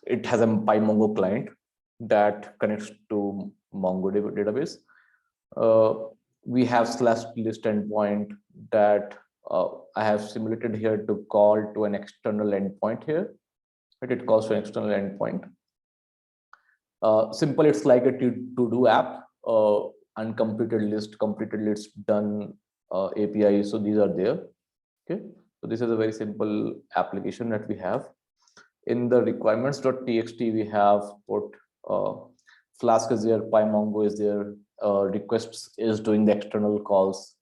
It has a PyMongo client that connects to MongoDB database. We have /list endpoint that I have simulated here to call to an external endpoint here. It calls to an external endpoint. Simple. It's like a to-do app. Uncompleted list, completed list, done API. So these are there. Okay. So this is a very simple application that we have. In the requirements.txt, we have put Flask is there, PyMongo is there, requests is doing the external calls.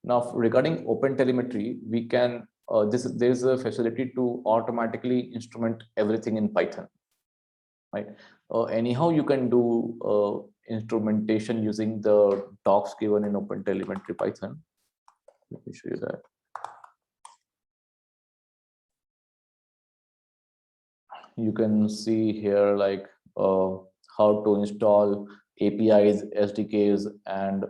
Now regarding OpenTelemetry, we can there is a facility to automatically instrument everything in Python, right? Anyhow, you can do instrumentation using the docs given in OpenTelemetry Python. Let me show you that. You can see here like how to install APIs, SDKs, and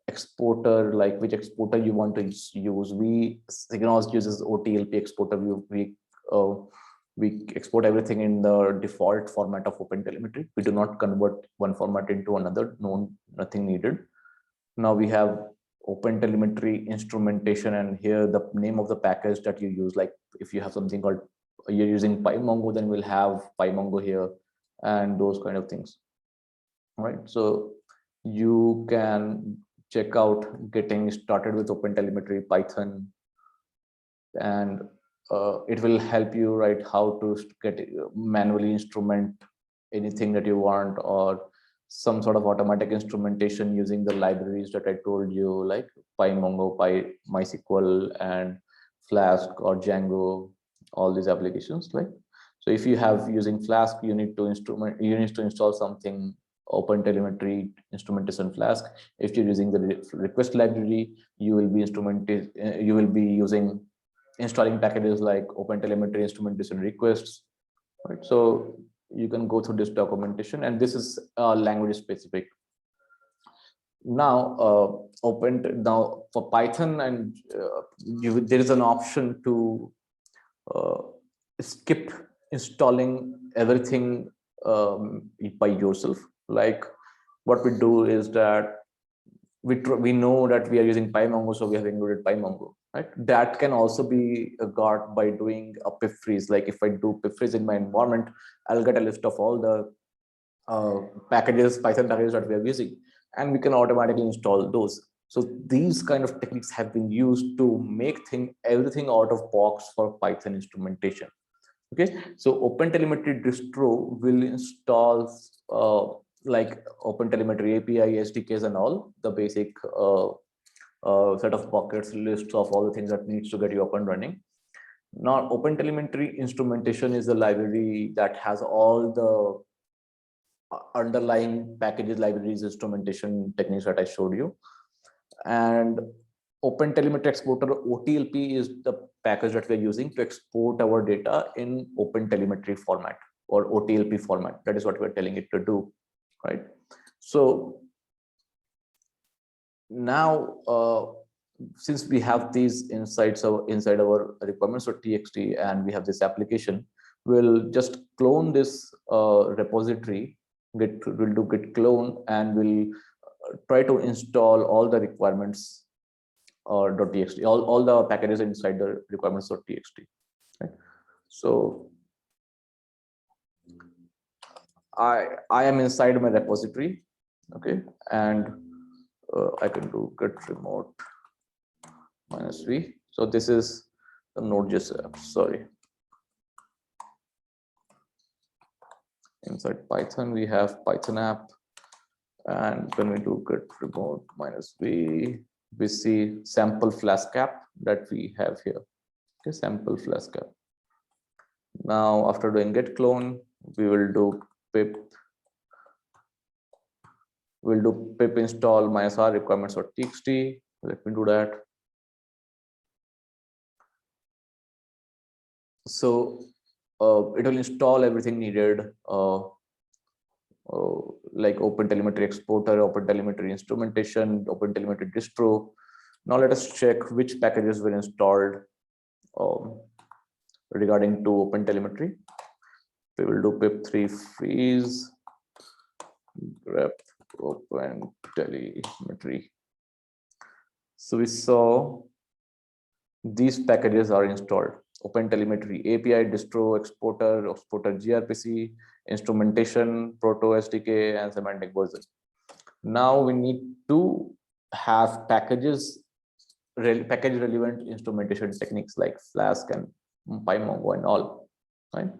exporter, like which exporter you want to use. Signos uses OTLP exporter. We export everything in the default format of OpenTelemetry. We do not convert one format into another. Nothing needed. Now we have OpenTelemetry instrumentation, and here the name of the package that you use. Like if you have something called, you're using PyMongo, then we'll have PyMongo here, and those kind of things. All right, so you can check out getting started with OpenTelemetry Python, and it will help you, right, how to manually instrument anything that you want, or some sort of automatic instrumentation using the libraries that I told you, like PyMongo, MySQL, and Flask or Django, all these applications. Like, so if you have using Flask, you need to install something OpenTelemetry instrumentation Flask. If you're using the request library, you will be using installing packages like OpenTelemetry instrumentation requests, right? So you can go through this documentation, and this is language specific. Now, now for Python, and there is an option to skip installing everything by yourself. Like what we do is that we know that we are using PyMongo, so we have included PyMongo, right? That can also be got by doing a pip freeze. Like if I do pip freeze in my environment, I'll get a list of all the packages, Python packages that we are using, and we can automatically install those. So these kind of techniques have been used to make everything out of box for Python instrumentation. Okay, so OpenTelemetry distro will install like OpenTelemetry API, SDKs, and all the basic set of buckets, lists of all the things that needs to get you up and running. Now, OpenTelemetry instrumentation is the library that has all the underlying packages, libraries, instrumentation techniques that I showed you. And OpenTelemetry Exporter, OTLP, is the package that we're using to export our data in OpenTelemetry format or OTLP format. That is what we're telling it to do, right? So now, since we have these insights inside our requirements or TXT, and we have this application, we'll just clone this repository. We'll do git clone, and we'll try to install all the requirements .txt, all the packages inside the requirements.txt, right? So I am inside my repository, okay, and I can do git remote -v. So this is the Node.js app. Sorry. Inside Python, we have Python app, and when we do git remote -v, we see sample Flask app that we have here. Okay, sample Flask app. Now, after doing git clone, we will do pip. We'll do pip install -r requirements.txt. Let me do that. So it will install everything needed, like OpenTelemetry exporter, OpenTelemetry instrumentation, OpenTelemetry distro. Now let us check which packages were installed regarding to OpenTelemetry. We will do pip3 freeze grep OpenTelemetry. So we saw these packages are installed: OpenTelemetry API, distro, exporter, gRPC, instrumentation, proto SDK, and semantic version. Now we need to have package relevant instrumentation techniques like Flask and PyMongo and all, right?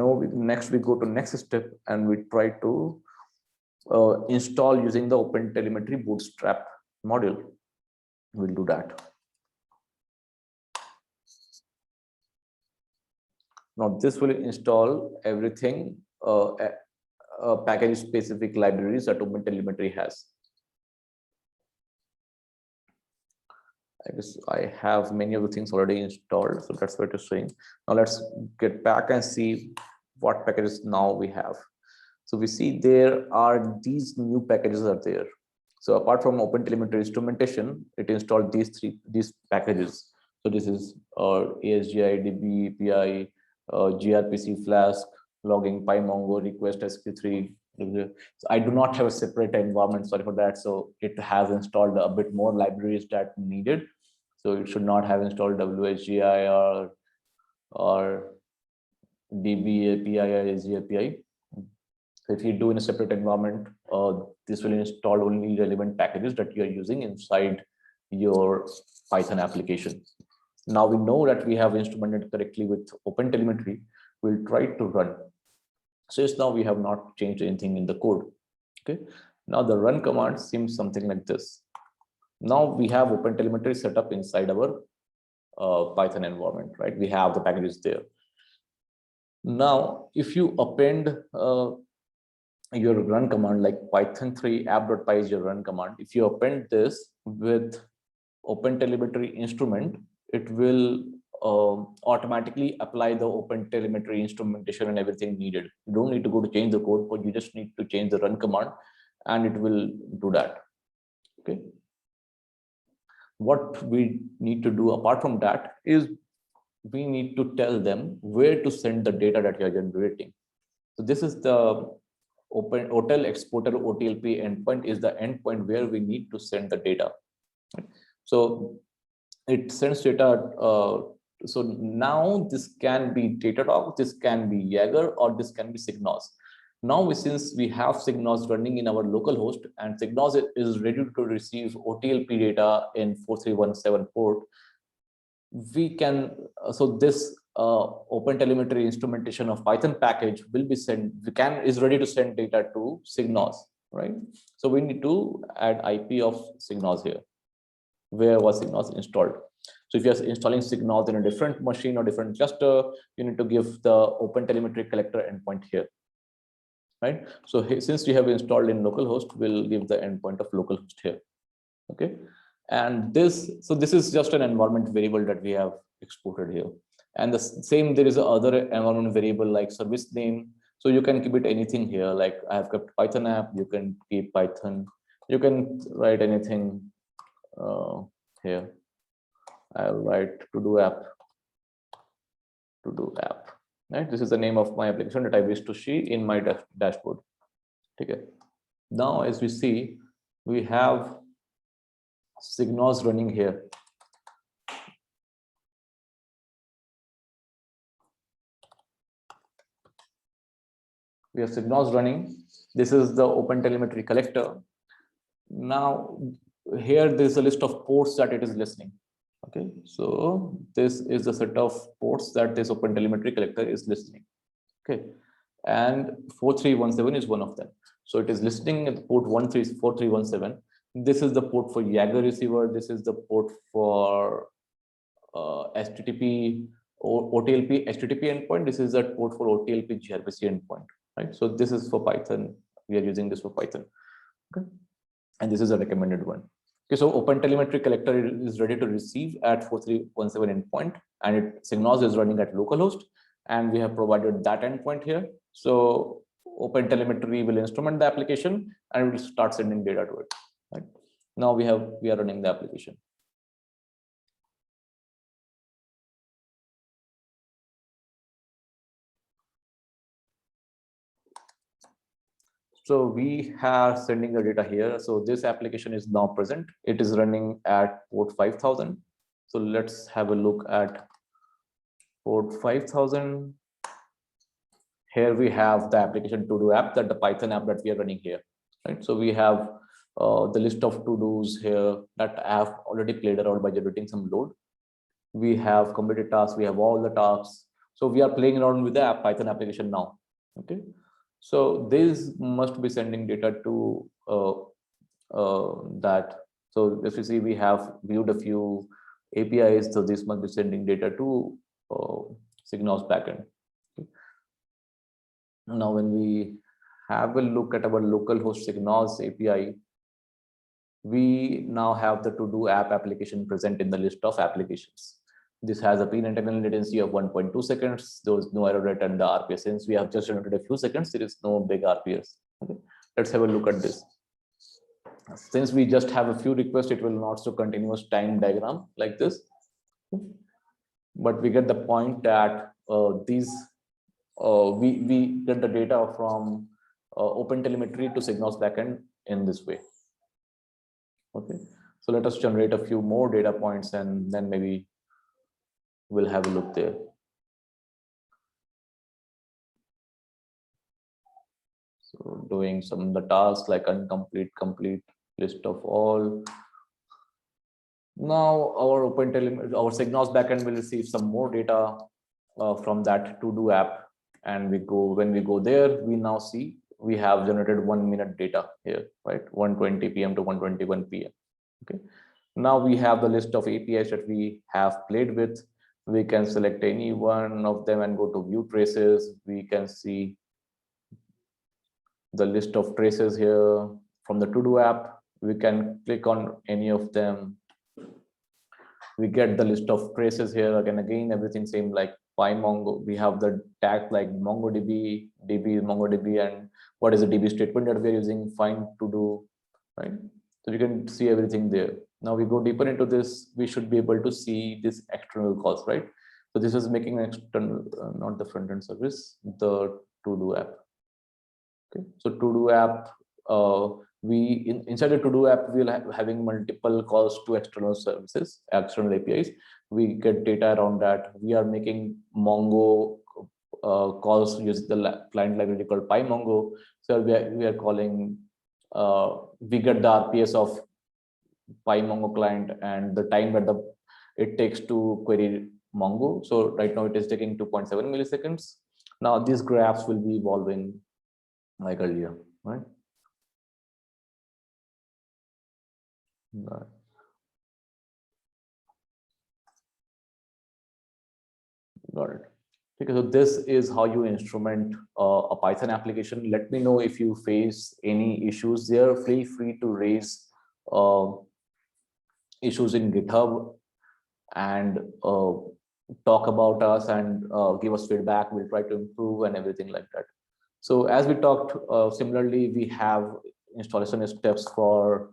Now next we go to next step, and we try to install using the OpenTelemetry Bootstrap module. We'll do that. Now this will install everything, package specific libraries that OpenTelemetry has. I guess I have many of the things already installed, so that's what it's saying. Now let's get back and see what packages now we have. So we see there are these new packages are there. So apart from OpenTelemetry instrumentation, it installed these packages. So this is ASGI, DB, API, gRPC, Flask, logging, PyMongo, request, SQ3. So I do not have a separate environment, sorry for that. So it has installed a bit more libraries that needed. So it should not have installed WSGI or DB API or ASG API. So if you do in a separate environment, this will install only relevant packages that you are using inside your Python application. Now we know that we have instrumented correctly with OpenTelemetry. We'll try to run. Since now we have not changed anything in the code. Okay. Now the run command seems something like this. Now we have OpenTelemetry set up inside our Python environment, right? We have the packages there. Now, if you append your run command like python3 app.py is your run command. If you append this with OpenTelemetry instrument, it will automatically apply the OpenTelemetry instrumentation and everything needed. You don't need to go to change the code, but you just need to change the run command and it will do that. Okay. What we need to do apart from that is we need to tell them where to send the data that you are generating. So this is the hotel exporter OTLP endpoint is the endpoint where we need to send the data. So it sends data. So now this can be Datadog, this can be Jaeger, or this can be Signos. Now, since we have Signos running in our local host and Signos is ready to receive OTLP data in 4317 port, we can, so this OpenTelemetry instrumentation of Python package will be sent, is ready to send data to Signos, right? So we need to add IP of Signos here. Where was Signos installed? So if you're installing Signos in a different machine or different cluster, you need to give the OpenTelemetry collector endpoint here, right? So since we have installed in localhost, we'll give the endpoint of localhost here, okay? And this is just an environment variable that we have exported here. And the same, there is another environment variable like service name. So you can keep it anything here. Like I have kept Python app, you can keep Python. You can write anything here. I'll write to do app, right? This is the name of my application that I wish to see in my dashboard. Okay. Now, as we see, we have Signos running here. We have Signos running. This is the OpenTelemetry collector. Now, here there's a list of ports that it is listening. Okay, so this is the set of ports that this OpenTelemetry collector is listening. Okay, and 4317 is one of them. So it is listening at port 4317. This is the port for Jaeger receiver. This is the port for HTTP or OTLP HTTP endpoint. This is the port for OTLP gRPC endpoint. Right. So this is for Python. We are using this for Python. Okay, and this is a recommended one. Okay, so OpenTelemetry collector is ready to receive at 4317 endpoint, and Signos is running at localhost, and we have provided that endpoint here. So OpenTelemetry will instrument the application and will start sending data to it. Right now, we are running the application. So we are sending the data here. So this application is now present. It is running at port 5000. So let's have a look at port 5000. Here we have the application to do app, that the Python app that we are running here. Right. So we have the list of to-dos here that I have already played around by generating some load. We have completed tasks. We have all the tasks. So we are playing around with the Python application now. Okay. So this must be sending data to that. So if you see, we have viewed a few APIs. So this must be sending data to Signos backend. Now, when we have a look at our localhost signals API, we now have the to-do app application present in the list of applications. This has a pre-internal latency of 1.2 seconds. There is no error rate and the RPS. Since we have just generated a few seconds, there is no big RPS. Okay. Let's have a look at this. Since we just have a few requests, it will not show continuous time diagram like this. But we get the point that we get the data from OpenTelemetry to Signals backend in this way. Okay, so let us generate a few more data points and then maybe we'll have a look there. So doing some of the tasks like incomplete, complete, list of all. Now our Signals backend will receive some more data from that to-do app, and when we go there, we now see we have generated 1 minute data here, right? 1:20 p.m. to 1:21 p.m. Okay. Now we have the list of APIs that we have played with. We can select any one of them and go to view traces. We can see the list of traces here from the to-do app. We can click on any of them. We get the list of traces here. Again, everything same like PyMongo. We have the tags like MongoDB, DB, MongoDB, and what is the DB statement that we're using, find to do, right? So you can see everything there. Now we go deeper into this, we should be able to see this external calls, right? So this is making an external, not the front-end service, the to-do app. Okay, so to-do app, inside the to-do app, we'll having multiple calls to external services, external APIs. We get data around that. We are making Mongo calls using the client library called PyMongo. So we are calling, we get the RPS of PyMongo client and the time that it takes to query Mongo. So right now it is taking 2.7 milliseconds. Now these graphs will be evolving like earlier, right? Got it. Okay, so this is how you instrument a Python application. Let me know if you face any issues there. Feel free to raise issues in GitHub and talk about us and give us feedback. We'll try to improve and everything like that. So as we talked, similarly, we have installation steps for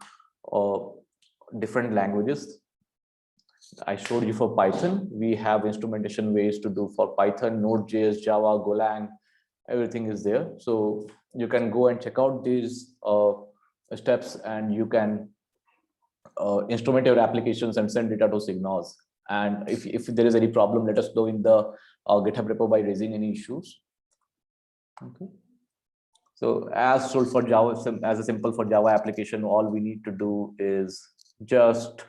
different languages. I showed you for Python. We have instrumentation ways to do for Python, Node.js, Java, Golang, everything is there. So you can go and check out these steps and you can instrument your applications and send data to Signals. And if there is any problem, let us know in the GitHub repo by raising any issues. Okay. So as told for Java, as a simple for Java application, all we need to do is just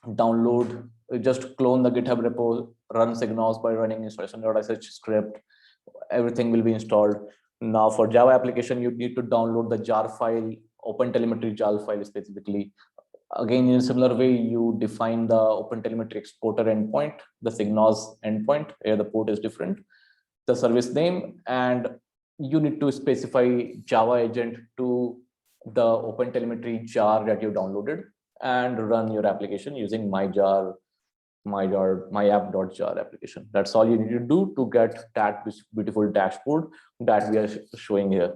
download, just clone the GitHub repo, run Signals by running installation.sh script. Everything will be installed. Now for Java application, you need to download the jar file, OpenTelemetry jar file specifically. Again, in a similar way, you define the OpenTelemetry exporter endpoint, the Signals endpoint, where the port is different, the service name, and you need to specify Java agent to the OpenTelemetry jar that you downloaded and run your application using myjar, myapp.jar application. That's all you need to do to get that beautiful dashboard that we are showing here.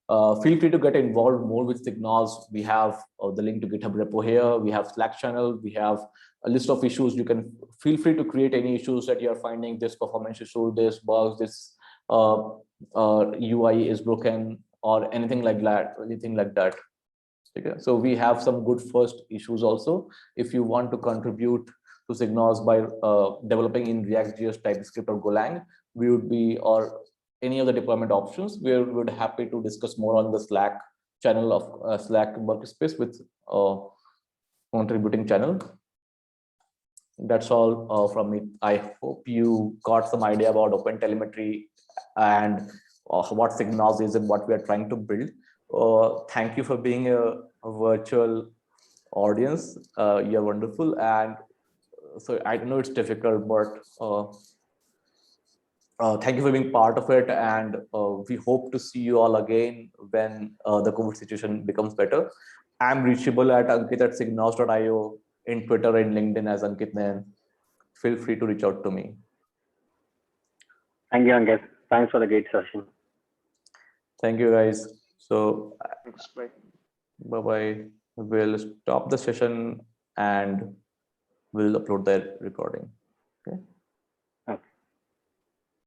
Feel free to get involved more with Signals. We have the link to GitHub repo here. We have Slack channel. We have a list of issues. You can feel free to create any issues that you are finding. This performance issue, this bugs, this UI is broken, or anything like that. Okay. So we have some good first issues also. If you want to contribute to Signals by developing in React.js, TypeScript, or Golang, we would be, or any of the deployment options, we would happy to discuss more on the Slack channel of Slack workspace with contributing channel. That's all from me. I hope you got some idea about OpenTelemetry and what Signals is and what we are trying to build. Thank you for being a virtual audience. You're wonderful. And so I know it's difficult, but Thank you for being part of it, and we hope to see you all again when the COVID situation becomes better. I'm reachable at ankit@signos.io, in Twitter and LinkedIn as Ankit Nayan. Feel free to reach out to me. Thank you, Ankit. Thanks for the great session. Thank you, guys. So Thanks. Bye. bye-bye. We'll stop the session and we'll upload the recording.